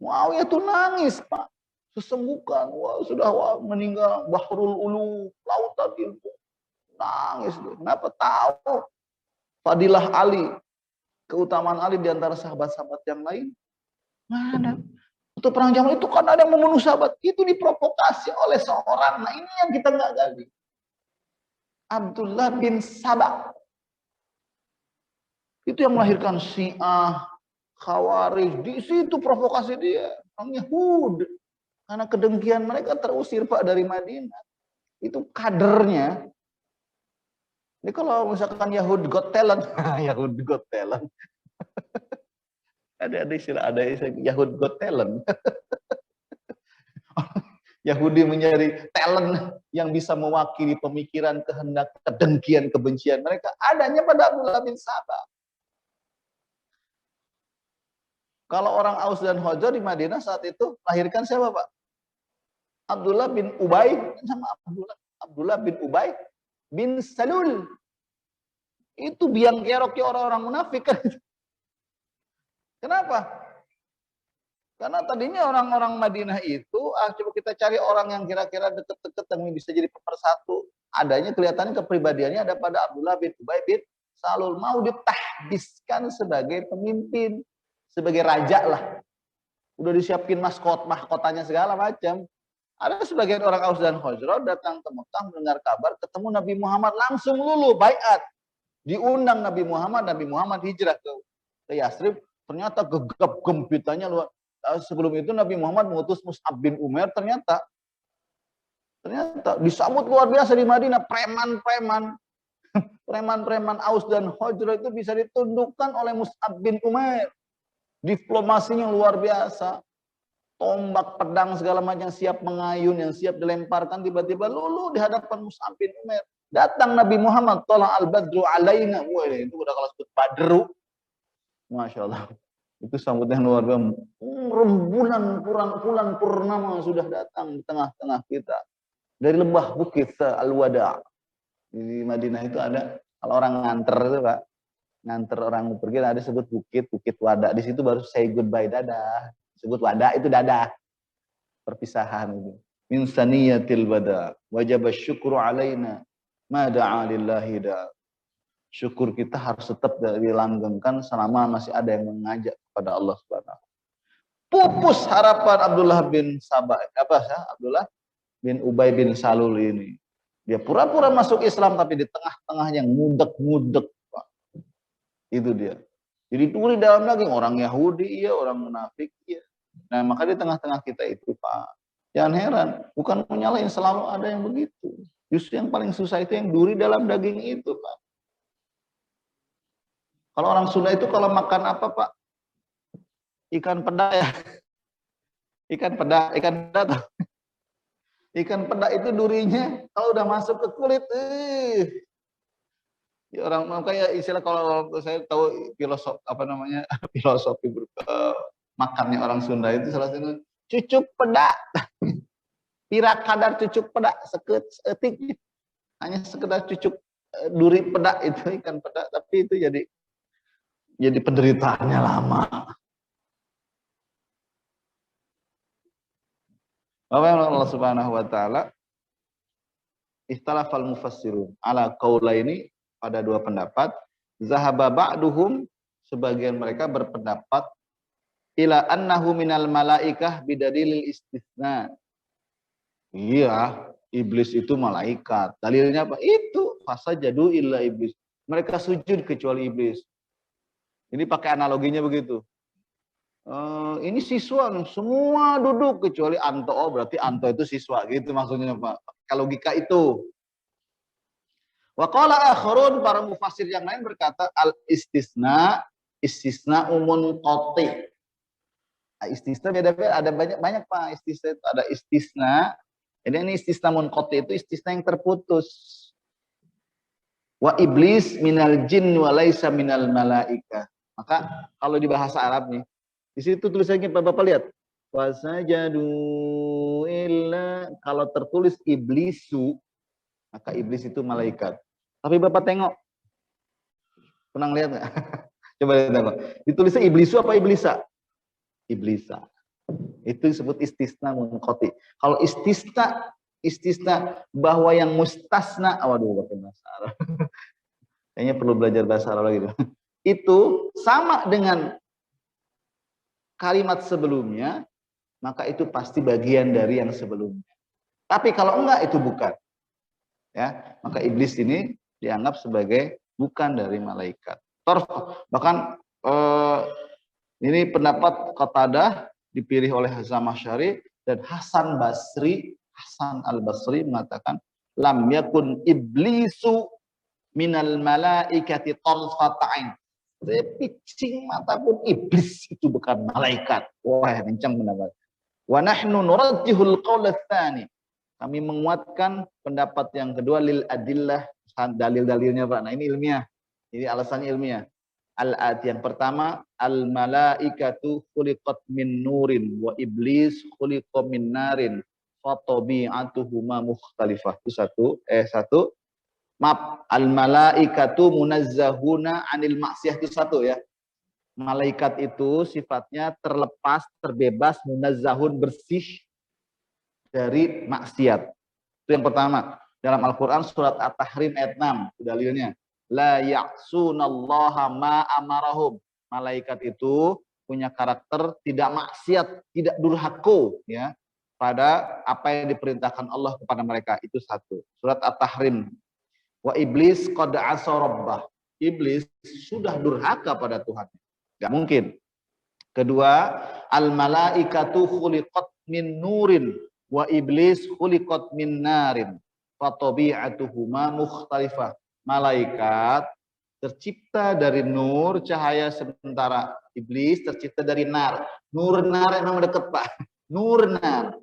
Muawiyah itu nangis, Pak. Sesenggukan, sudah meninggal, bahrul ulu, lautan ilmu. Nangis. Kenapa? Tahu fadilah Ali, keutamaan Ali di antara sahabat-sahabat yang lain. Mana? Untuk perang Jamal itu kan ada yang membunuh sahabat. Itu diprovokasi oleh seorang. Nah ini yang kita nggak gali. Abdullah bin Sabah. Itu yang melahirkan Syiah, Khawarij. Di situ provokasi dia. Orang Yahud. Karena kedengkian mereka terusir Pak dari Madinah. Itu kadernya. Ini kalau misalkan Yahud got talent. Yahud got talent. Ada istilah Yahud got talent. Yahudi mencari talent yang bisa mewakili pemikiran, kehendak, kedengkian, kebencian mereka. Adanya pada Abdullah bin Sabah. Kalau orang Aus dan Khazraj di Madinah saat itu lahirkan siapa Pak? Abdullah bin Ubay sama Abdullah bin Ubay bin Salul. Itu biang keroknya orang-orang munafik kan. Kenapa? Karena tadinya orang-orang Madinah itu, coba kita cari orang yang kira-kira deket-deket yang bisa jadi pemersatu. Adanya kelihatannya kepribadiannya ada pada Abdullah bin Ubay bin Salul. Mau ditahdiskan sebagai pemimpin, sebagai raja lah. Udah disiapin mahkotanya segala macam. Ada sebagian orang Aus dan Khazraj datang ke Mekah mendengar kabar, ketemu Nabi Muhammad, langsung lulu baiat. Diundang Nabi Muhammad hijrah ke Yasrib. Ternyata gegap gempitannya luar. Sebelum itu Nabi Muhammad mengutus Mus'ab bin Umair, ternyata disambut luar biasa di Madinah. Preman Aus dan Khazraj itu bisa ditundukkan oleh Mus'ab bin Umair. Diplomasinya luar biasa. Tombak, pedang segala macam siap mengayun, yang siap dilemparkan, tiba-tiba lulu di hadapan Mus'ab bin Umair. Datang Nabi Muhammad, tala al-badru alaina. Wah, itu udah kalau sebut badru. Masya Allah. Itu sambutan luar biasa. Bulan purnama sudah datang di tengah-tengah kita. Dari lembah bukit Al-Wada. Di Madinah itu ada, kalau orang nganter itu Pak, nganter orang pergi ada sebut bukit Wada. Di situ baru say goodbye, dadah. Sebut Wada itu dadah. Perpisahan itu. Min saniyatil wada. Wajib syukru alaina. Ma da'a lillahi da. Syukur kita harus tetap dilanggengkan selama masih ada yang mengajak kepada Allah Subhanahu. Pupus harapan Abdullah bin Sabah, Abdullah bin Ubay bin Salul ini. Dia pura-pura masuk Islam tapi di tengah-tengah yang ngudek-ngudek, Pak. Itu dia. Jadi duri dalam daging orang Yahudi iya, orang munafik iya. Nah, maka di tengah-tengah kita itu, Pak. Jangan heran, bukan menyalahin, selalu ada yang begitu. Justru yang paling susah itu yang duri dalam daging itu, Pak. Kalau orang Sunda itu kalau makan apa Pak? Ikan peda ya. Ikan peda tahu. Ikan peda itu durinya kalau udah masuk ke kulit, ya orang kayak istilah kalau saya tahu filosofi makannya orang Sunda itu salah satu cucuk peda. Pira kadar cucuk peda seketik hanya sekedar cucuk duri peda itu ikan peda, tapi itu jadi penderitaannya lama. Allah Subhanahu wa taala istalafal mufassirun ala qaulaini, pada dua pendapat. Zahaba ba'duhum, sebagian mereka berpendapat ila annahu minal malaikah bidalilil istisna. Iya, iblis itu malaikat. Dalilnya apa? Itu fasajadu illa iblis. Mereka sujud kecuali iblis. Ini pakai analoginya begitu. Ini siswa, semua duduk kecuali Anto. Oh, berarti Anto itu siswa, gitu maksudnya Pak. Kalau logika itu. Wa qala akharun, para mufassir yang lain berkata al istisna umun qati. Istisna beda-beda, ada banyak Pak. Istisna itu ada istisna. Ini istisna munqati itu istisna yang terputus. Wa iblis minal jin wa laisa minal malaika. Maka kalau di bahasa Arab nih, di situ tulisannya Bapak lihat. Wasajadu illa, kalau tertulis iblisu, maka iblis itu malaikat. Tapi Bapak tengok. Pernah lihat nggak? Coba lihat Bapak. Ditulisnya iblisu apa iblisa? Iblisa. Itu disebut istisna munqati. Kalau istisna bahwa yang mustasna, waduh pakai bahasa Arab. Kayaknya perlu belajar bahasa Arab lagi. Itu sama dengan kalimat sebelumnya, maka itu pasti bagian dari yang sebelumnya. Tapi kalau enggak, itu bukan. Ya, maka iblis ini dianggap sebagai bukan dari malaikat. Bahkan ini pendapat Qatadah dipilih oleh Hasan Asy'ari dan Hasan Al-Basri mengatakan lam yakun iblisu minal malaikati tarfata'in. Sepicing mata pun iblis itu bukan malaikat. Wah, kencang pendapat. Wa nahnu nurajjihul qaul tsani. Kami menguatkan pendapat yang kedua lil adillah, dalil-dalilnya Pak. Nah, ini ilmiah. Ini alasannya ilmiah. Al-ati yang pertama, al malaikatu khuliqat min nurin wa iblis khuliqa min narin fa tabi'atuhuma mukhtalifah. Itu satu. Maaf, al malaikatu munazzahuna anil maksiyah, itu satu ya. Malaikat itu sifatnya terlepas, terbebas, munazzahun, bersih dari maksiat. Itu yang pertama. Dalam Al-Qur'an surat At-Tahrim ayat 6, dalilnya. La ya'sunallaha ma amarahum. Malaikat itu punya karakter tidak maksiat, tidak durhaka ya pada apa yang diperintahkan Allah kepada mereka. Itu satu. Surat At-Tahrim. Wa iblis qad asa rabbah. Iblis sudah durhaka pada Tuhan. Enggak mungkin. Kedua, al malaikatu khuliqat min nurin wa iblis khuliqat min narin. Fa tabi'atuhuma mukhtalifah. Malaikat tercipta dari nur, cahaya, sementara iblis tercipta dari nar. Nur nar emang deket Pak. Nur nar.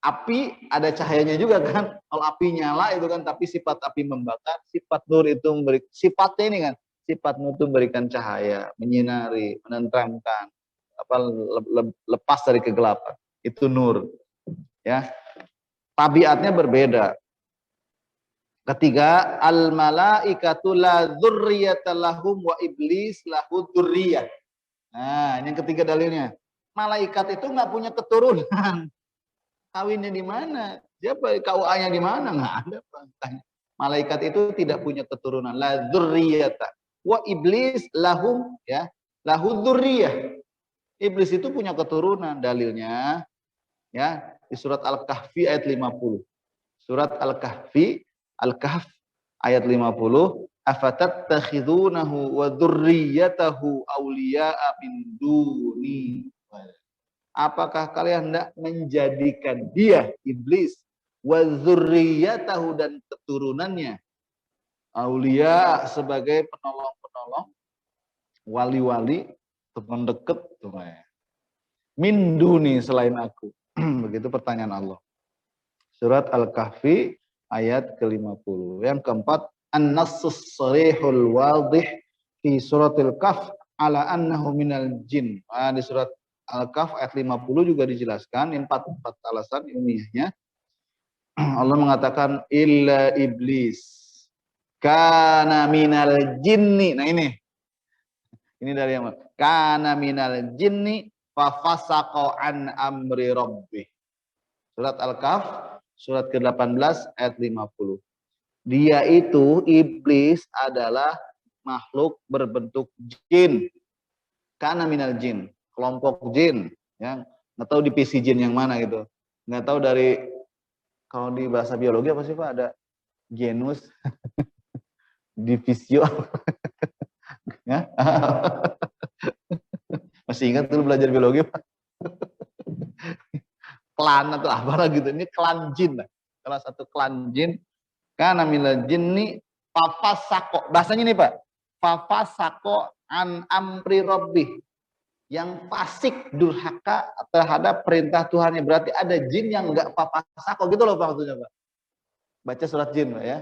Api ada cahayanya juga kan. Kalau api nyala itu kan, tapi sifat api membakar, sifat nur itu sifatnya ini kan. Sifat nur itu memberikan cahaya, menyinari, menenteramkan, lepas dari kegelapan. Itu nur. Ya. Tabiatnya berbeda. Ketiga, al malaikatu la dzurriyyata lahum wa iblis lahu dzurriyyah. Nah, ini yang ketiga dalilnya. Malaikat itu nggak punya keturunan. Kawinnya di mana? Siapa KUA-nya di mana? Nggak ada. Malaikat itu tidak punya keturunan. La dzurriyyata. Wa iblis lahum ya, lahu dzurriyyah. Iblis itu punya keturunan, dalilnya ya di surat Al-Kahfi ayat 50. Surat Al-Kahf ayat 50, afatattakhidunahu wa dzurriyyatahu awliya'a min duni. Apakah kalian hendak menjadikan dia iblis wa dzurriyyatahu dan keturunannya auliya sebagai penolong-penolong, wali-wali, teman dekat min duni selain aku. Begitu pertanyaan Allah. Surat Al-Kahfi ayat ke-50. Yang keempat, an-nassus sharihul wadih fi suratil Kahf ala annahu minal jin. Nah, di surat Al-Kahf ayat 50 juga dijelaskan empat alasan ilmiahnya. Allah mengatakan illa iblis kana minal jinni. Nah ini dari yang kana minal jinni fa fasaqa an amri rabbih. Surat Al-Kahf surat ke-18 ayat 50. Dia itu iblis adalah makhluk berbentuk jin. Kana minal jin, kelompok jin, ya. Nggak tahu divisi jin yang mana gitu. Nggak tahu dari, kalau di bahasa biologi apa sih Pak? Ada genus, divisio. Ya? Masih ingat dulu belajar biologi Pak? Klan atau apa gitu. Ini klan jin lah. Salah satu klan jin. Kana minal jinni fafasako. Bahasanya nih Pak. Fafasako an amri rabbih. Yang fasik, durhaka terhadap perintah Tuhannya. Berarti ada jin yang enggak fafasako gitu loh Pak maksudnya Pak. Baca surat jin Pak ya.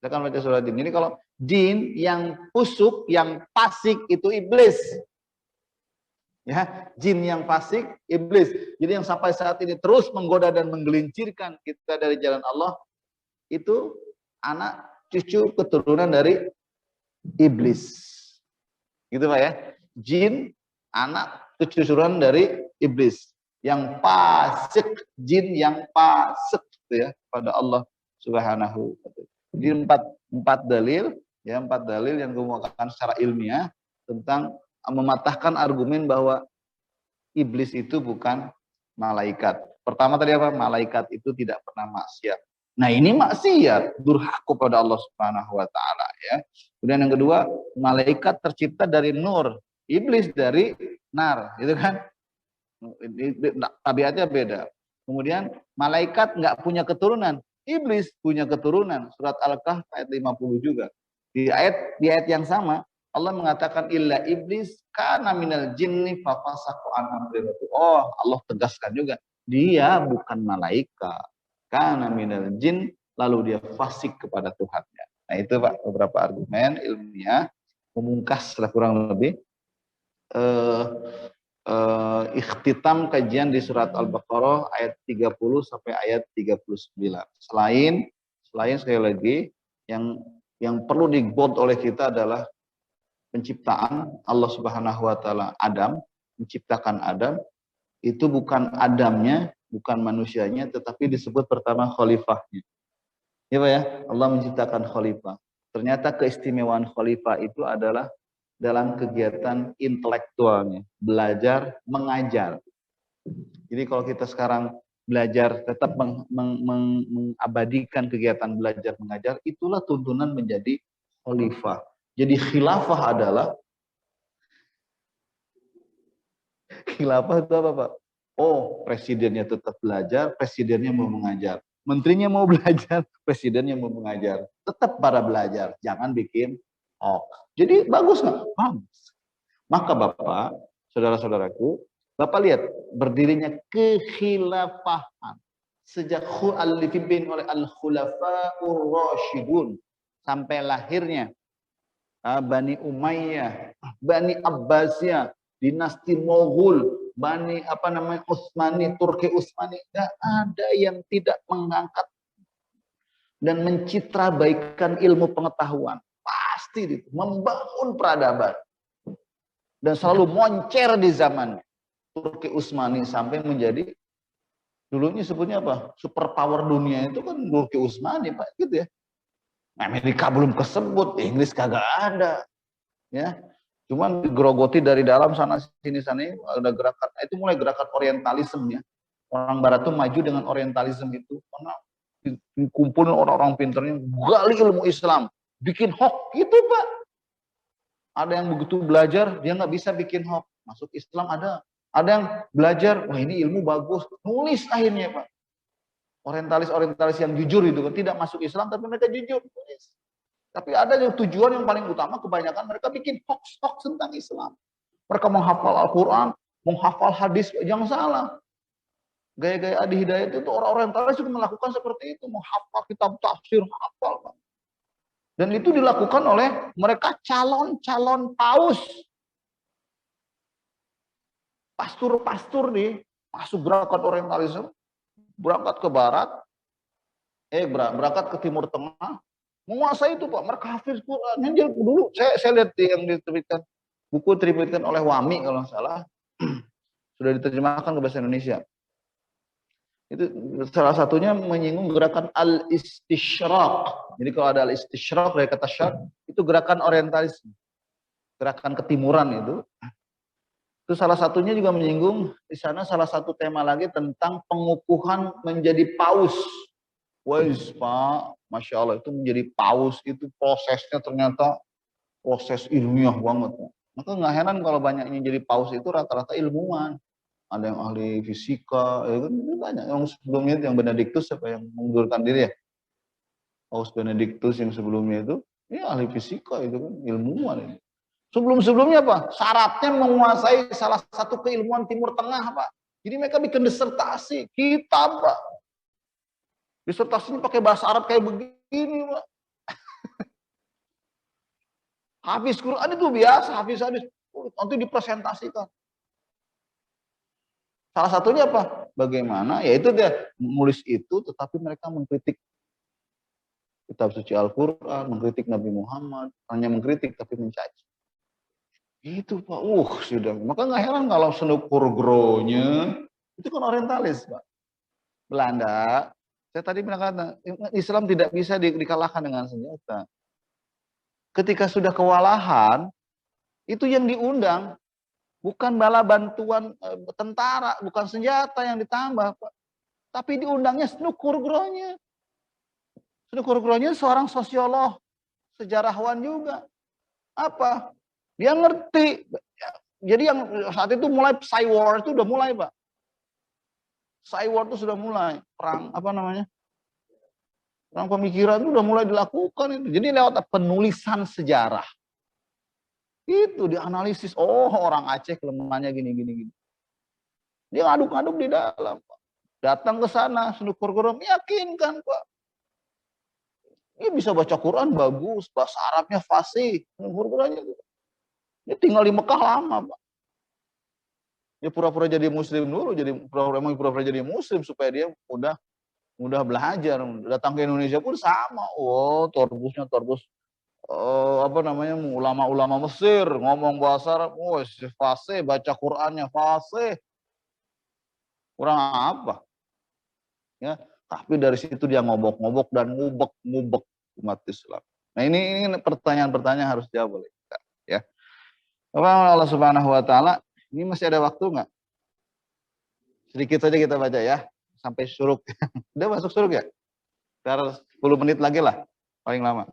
Silakan baca surat jin. Ini kalau jin yang pusuk, yang fasik itu iblis. Ya, jin yang fasik, iblis. Jadi yang sampai saat ini terus menggoda dan menggelincirkan kita dari jalan Allah, itu anak cucu keturunan dari iblis. Gitu Pak ya. Jin, anak cucu keturunan dari iblis. Yang fasik, jin yang fasik gitu ya pada Allah Subhanahu wa ta'ala. Jadi empat dalil, ya empat dalil yang kemukakan secara ilmiah tentang mematahkan argumen bahwa iblis itu bukan malaikat. Pertama tadi apa? Malaikat itu tidak pernah maksiat. Nah ini maksiat, durhaka kepada Allah Subhanahu wa taala ya. Kemudian yang kedua, malaikat tercipta dari nur, iblis dari nar, gitu kan? Tabiatnya beda. Kemudian malaikat nggak punya keturunan, iblis punya keturunan. Surat Al-Kahf ayat 50 juga. Di ayat yang sama Allah mengatakan illa iblis kana minal jinni fafasaqa an amri rabbih. Oh, Allah tegaskan juga, dia bukan malaikat. Kana minal jin, lalu dia fasik kepada Tuhannya. Nah, itu Pak beberapa argumen ilmiah memungkas lah kurang lebih ikhtitam kajian di surat Al-Baqarah ayat 30 sampai ayat 39. Selain sekali lagi yang perlu dibold oleh kita adalah penciptaan Allah Subhanahu wa taala Adam, menciptakan Adam itu bukan Adamnya, bukan manusianya, tetapi disebut pertama khalifahnya. Ya Pak ya, Allah menciptakan khalifah. Ternyata keistimewaan khalifah itu adalah dalam kegiatan intelektualnya, belajar, mengajar. Jadi kalau kita sekarang belajar, tetap mengabadikan kegiatan belajar mengajar, itulah tuntunan menjadi khalifah. Jadi khilafah adalah, khilafah itu apa Pak? Oh, presidennya tetap belajar, presidennya mau mengajar. Menterinya mau belajar, presidennya mau mengajar. Tetap para belajar, jangan bikin hoax. Jadi bagus nggak? Bagus. Maka Bapak, saudara-saudaraku, Bapak lihat berdirinya kekhilafahan sejak dipimpin oleh al-khulafa'ur rasyidun sampai lahirnya Bani Umayyah, Bani Abbasiyah, dinasti Moghul, Bani Utsmani, Turki Utsmani, nggak ada yang tidak mengangkat dan mencitra baikan ilmu pengetahuan. Pasti membangun peradaban dan selalu moncer di zamannya. Turki Utsmani sampai menjadi dulunya sebutnya apa? Superpower dunia itu kan Turki Utsmani Pak, gitu ya. Amerika belum kesebut, Inggris kagak ada, ya. Cuman digerogoti dari dalam sana sini ada gerakan, itu mulai gerakan orientalisme ya. Orang Barat tuh maju dengan orientalisme itu karena dikumpulin orang-orang pinternya, gali ilmu Islam, bikin hoax gitu Pak. Ada yang begitu belajar dia nggak bisa bikin hoax, masuk Islam ada. Ada yang belajar, wah ini ilmu bagus, nulis akhirnya Pak. Orientalis yang jujur itu kan tidak masuk Islam tapi mereka jujur tulis. Tapi ada yang tujuan yang paling utama, kebanyakan mereka bikin hoax tentang Islam. Mereka menghafal Al-Quran, menghafal hadis, jangan salah. Gaya-gaya Adi Hidayat itu orang orientalis juga melakukan seperti itu, menghafal kitab tafsir, hafal. Dan itu dilakukan oleh mereka calon-calon paus. Pastur-pastur nih, masuk gerakan orientalisme, berangkat ke barat, berangkat ke timur tengah, menguasai itu Pak, mereka hafiz Quran. Yang dulu saya lihat yang diterbitkan, buku diterbitkan oleh Wami kalau nggak salah, sudah diterjemahkan ke bahasa Indonesia. Itu salah satunya menyinggung gerakan al-istisyraq. Jadi kalau ada al-istisyraq dari kata syarq, itu gerakan orientalisme, gerakan ketimuran itu. Itu salah satunya juga menyinggung di sana salah satu tema lagi tentang pengukuhan menjadi paus. Wais Pak, Masya Allah itu menjadi paus itu prosesnya ternyata proses ilmiah banget. Maka nggak heran kalau banyaknya jadi paus itu rata-rata ilmuwan. Ada yang ahli fisika, ya kan banyak. Yang sebelumnya yang Benediktus siapa yang mengundurkan diri ya? Paus Benediktus yang sebelumnya itu, ya ahli fisika itu kan ilmuwan ini. Sebelum-sebelumnya apa? Syaratnya menguasai salah satu keilmuan Timur Tengah Pak. Jadi mereka bikin disertasi, kitab Pak. Disertasinya pakai bahasa Arab kayak begini Pak. Hafiz Quran itu biasa, hafiz hadis. Nanti dipresentasikan. Salah satunya apa? Bagaimana? Ya itu dia menulis itu, tetapi mereka mengkritik kitab suci Al-Quran, mengkritik Nabi Muhammad, hanya mengkritik tapi mencaci. Itu Pak, sudah. Maka nggak heran kalau Senoek Kurgronya itu kan orientalis Pak. Belanda, saya tadi bilang Islam tidak bisa dikalahkan dengan senjata. Ketika sudah kewalahan, itu yang diundang bukan bala bantuan tentara, bukan senjata yang ditambah Pak. Tapi diundangnya Senoek Kurgronya. Syukur-syukurnya seorang sosiolog, sejarawan juga. Apa? Dia ngerti. Jadi yang saat itu mulai Psy-war itu udah mulai, Pak. Psy-war itu sudah mulai. Perang, apa namanya? Perang pemikiran itu udah mulai dilakukan itu. Jadi lewat penulisan sejarah. Itu dianalisis. Oh, orang Aceh kelemahannya gini, gini, gini. Dia ngaduk-ngaduk di dalam, Pak. Datang ke sana, syukur-syukur meyakinkan, Pak. Dia bisa baca Quran bagus, bahasa Arabnya fasih. Syukur-syukurannya. Dia tinggal di Mekah lama, Pak. Dia pura-pura jadi muslim dulu, jadi pura-pura jadi muslim supaya dia mudah belajar. Datang ke Indonesia pun sama. Oh, torbusnya torbus apa namanya, ulama-ulama Mesir ngomong bahasa Arab, oh fasih, baca Qurannya fasih. Kurang apa? Ya, tapi dari situ dia ngobok-ngobok dan ngubek-ngubek umat Islam. Nah, ini pertanyaan-pertanyaan harus jawab oleh kita, ya. Allah Subhanahu wa taala, ini masih ada waktu nggak? Sedikit saja kita baca ya, sampai syuruk. Udah masuk syuruk ya? Sekitar 10 menit lagi lah, paling lama.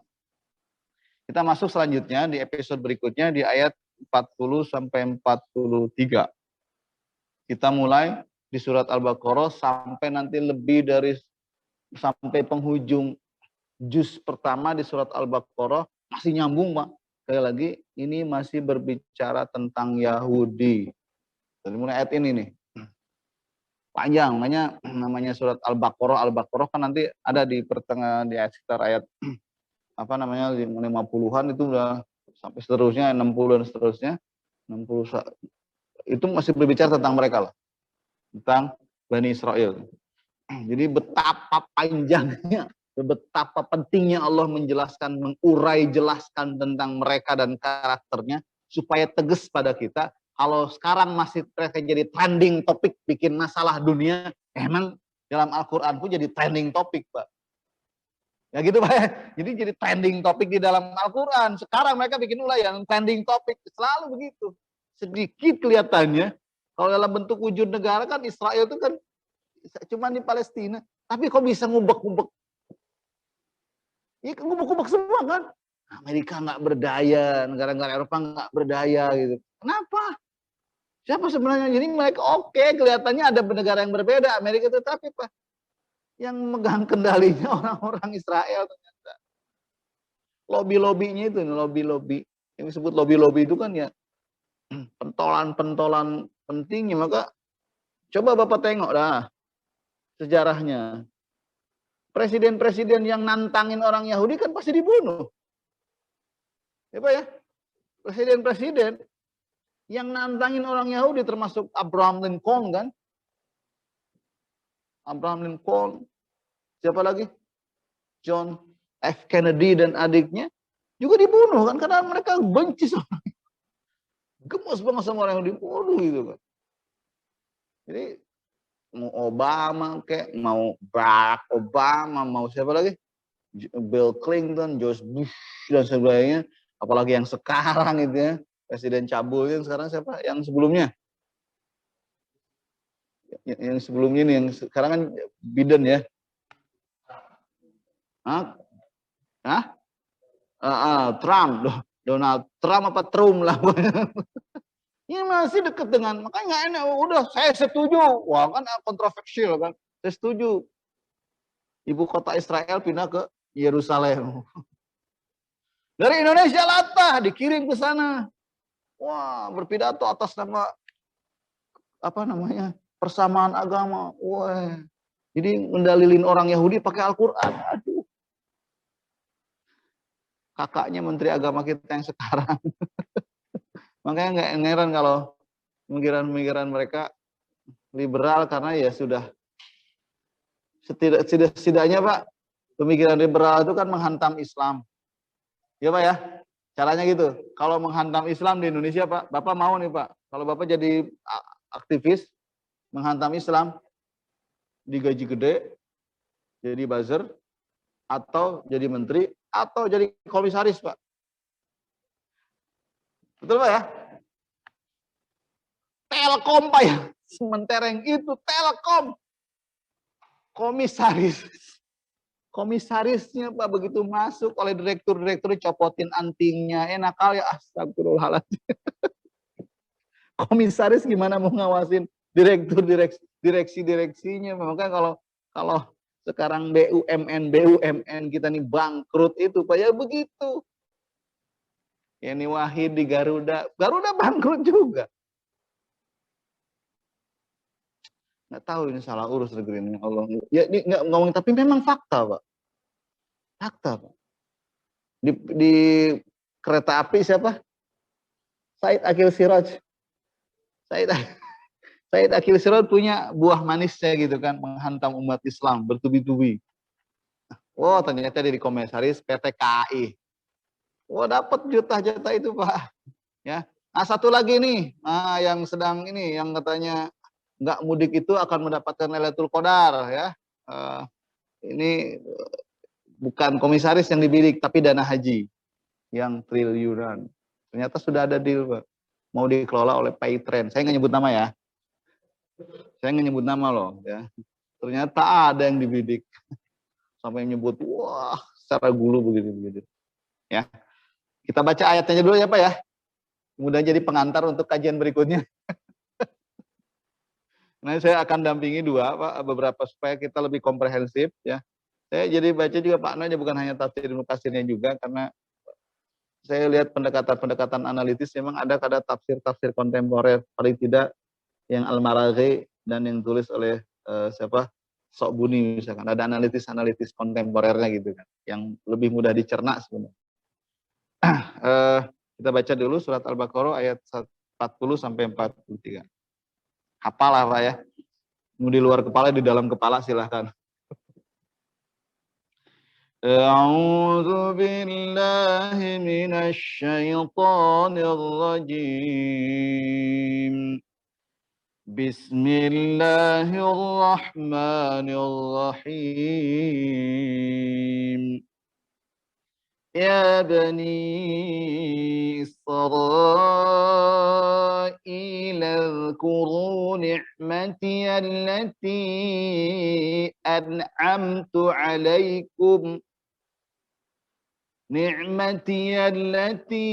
Kita masuk selanjutnya di episode berikutnya di ayat 40 sampai 43. Kita mulai di surat Al-Baqarah sampai nanti sampai penghujung juz pertama di surat Al-Baqarah, masih nyambung, Pak. Sekali lagi, ini masih berbicara tentang Yahudi. Dari mulai ayat ini nih. Panjang, namanya surat Al-Baqarah. Al-Baqarah kan nanti ada di pertengahan, di ayat sekitar ayat apa namanya 50-an itu udah sampai seterusnya 60 dan seterusnya. 60 itu masih berbicara tentang mereka lah. Tentang Bani Israel. Jadi betapa panjangnya, betapa pentingnya Allah menjelaskan, mengurai, jelaskan tentang mereka dan karakternya supaya tegas pada kita. Kalau sekarang masih mereka jadi trending topik bikin masalah dunia, emang dalam Al-Quran pun jadi trending topik, Pak. Ya gitu, Pak. Jadi trending topik di dalam Al-Quran. Sekarang mereka bikin yang trending topik. Selalu begitu. Sedikit kelihatannya, kalau dalam bentuk wujud negara kan Israel itu kan cuma di Palestina. Tapi kok bisa ngubek-ngubek? Ya ngubek-ngubek semua kan. Amerika nggak berdaya, negara-negara Eropa nggak berdaya gitu. Kenapa? Siapa sebenarnya? Jadi mereka oke, kelihatannya ada negara yang berbeda, Amerika, tetapi Pak, yang megang kendalinya orang-orang Israel ternyata. Lobby-lobbynya itu, lobby-lobby. Yang disebut lobby-lobby itu kan ya pentolan-pentolan pentingnya. Maka coba Bapak tengok dah sejarahnya. Presiden-presiden yang nantangin orang Yahudi kan pasti dibunuh. Ya Pak ya? Presiden-presiden yang nantangin orang Yahudi termasuk Abraham Lincoln kan. Abraham Lincoln. Siapa lagi? John F. Kennedy dan adiknya juga dibunuh kan karena mereka benci sama gemes banget sama orang yang dibunuh gitu kan. Jadi mau Obama kayak mau Barack Obama, mau siapa lagi? Bill Clinton, George Bush dan sebagainya, apalagi yang sekarang itu ya, presiden cabul yang sekarang siapa? Yang sebelumnya? Yang sebelumnya nih, yang sekarang kan Biden ya. Hah? Trump, Donald Trump apa Trump lah. Ini masih dekat dengan, makanya nggak enak. Udah, saya setuju. Wah kan kontroversial kan. Saya setuju. Ibu kota Israel pindah ke Yerusalem. Dari Indonesia latah dikirim ke sana. Wah, berpidato atas nama apa namanya? Persamaan agama. Wah. Jadi mendalilin orang Yahudi pakai Al-Qur'an. Aduh. Kakaknya Menteri Agama kita yang sekarang. Makanya nggak heran kalau pemikiran-pemikiran mereka liberal karena ya sudah setidaknya Pak, pemikiran liberal itu kan menghantam Islam. Ya Pak ya, caranya gitu. Kalau menghantam Islam di Indonesia Pak, Bapak mau nih Pak, kalau Bapak jadi aktivis menghantam Islam, digaji gede, jadi buzzer, atau jadi menteri, atau jadi komisaris Pak. Betul Pak ya? Telkom Pak ya, sementereng itu Telkom. Komisaris. Komisarisnya Pak begitu masuk oleh direktur copotin antingnya. Enak kali, astagfirullahaladzim. Komisaris gimana mau ngawasin direksinya. Makanya kalau sekarang BUMN kita nih bangkrut itu Pak, ya begitu. Yeni Wahid di Garuda bangkrut juga. Nggak tahu ini salah urus negeri ini, Allah. Ya ini nggak ngomong, tapi memang fakta Pak. Fakta Pak. Di kereta api siapa? Said Akil Siraj. Said Akil Siraj punya buah manisnya gitu kan, menghantam umat Islam bertubi-tubi. Oh, ternyata di komisaris PT KAI. Oh, dapat juta-juta itu Pak. Ya. Nah, satu lagi nih, yang sedang ini, yang katanya nggak mudik itu akan mendapatkan Lailatul Qadar ya. Ini bukan komisaris yang dibidik, tapi dana haji yang triliunan. Ternyata sudah ada deal Pak. Mau dikelola oleh Paytrend. Saya nggak nyebut nama ya. Saya nggak nyebut nama loh ya. Ternyata ada yang dibidik. Sampai nyebut, wah, secara gulu begitu. Ya. Kita baca ayatnya dulu ya Pak ya. Kemudian jadi pengantar untuk kajian berikutnya. Nah, saya akan dampingi Pak, beberapa supaya kita lebih komprehensif ya. Saya jadi baca juga Pak Nonya, bukan hanya tafsir Ibnu Katsirnya juga, karena saya lihat pendekatan-pendekatan analitis memang ada tafsir-tafsir kontemporer, paling tidak yang Al-Maraghi dan yang tulis oleh siapa? Sokbuni misalkan. Ada analitis kontemporernya gitu kan, yang lebih mudah dicerna sebenarnya. Kita baca dulu surat Al-Baqarah ayat 40 sampai 43. Hafal lah Pak ya. Mau di luar kepala, di dalam kepala silahkan. A'udzu billahi minasy syaithanir rajim. Bismillahirrahmanirrahim. Ya bani Israil اذكروا نعمتي التي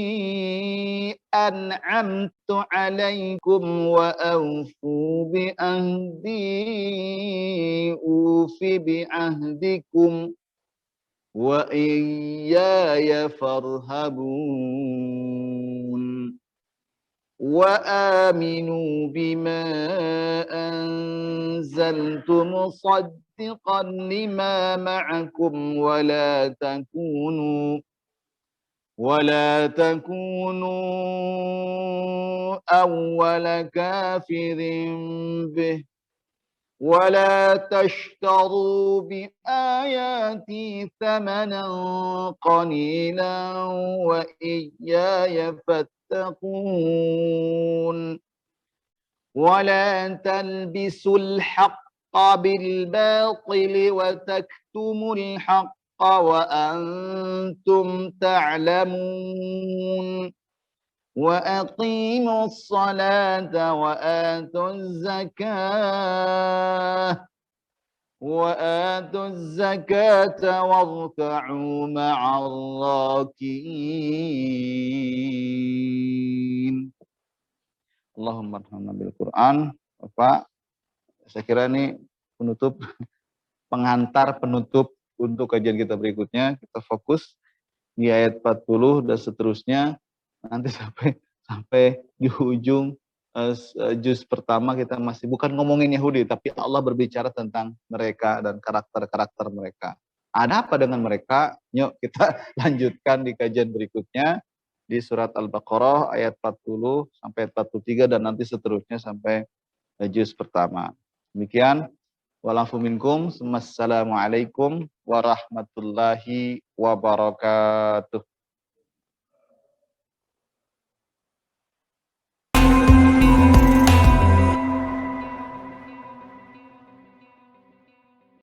أنعمت عليكم وأوفوا بعهدي أوف بعهدكم وإياي فارهبون وآمنوا بما أنزلت مصدقا لما معكم ولا تكونوا أول كافر به ولا تشتروا بآياتي ثمنا قليلا وإياي فاتقون ولا تلبسوا الحق بالباطل وتكتموا الحق وأنتم تعلمون وأقيموا الصلاة وآتوا الزكاة واركعوا مع الراكعين. Allahumma arhamna bil Quran. Bapak, saya kira ini penutup untuk kajian kita berikutnya. Kita fokus di ayat 40 dan seterusnya. Nanti sampai di ujung juz pertama kita masih bukan ngomongin Yahudi, tapi Allah berbicara tentang mereka dan karakter-karakter mereka. Ada apa dengan mereka? Yuk kita lanjutkan di kajian berikutnya di surat Al-Baqarah ayat 40 sampai 43 dan nanti seterusnya sampai juz pertama. Demikian. Walafu minkum. Assalamualaikum warahmatullahi wabarakatuh.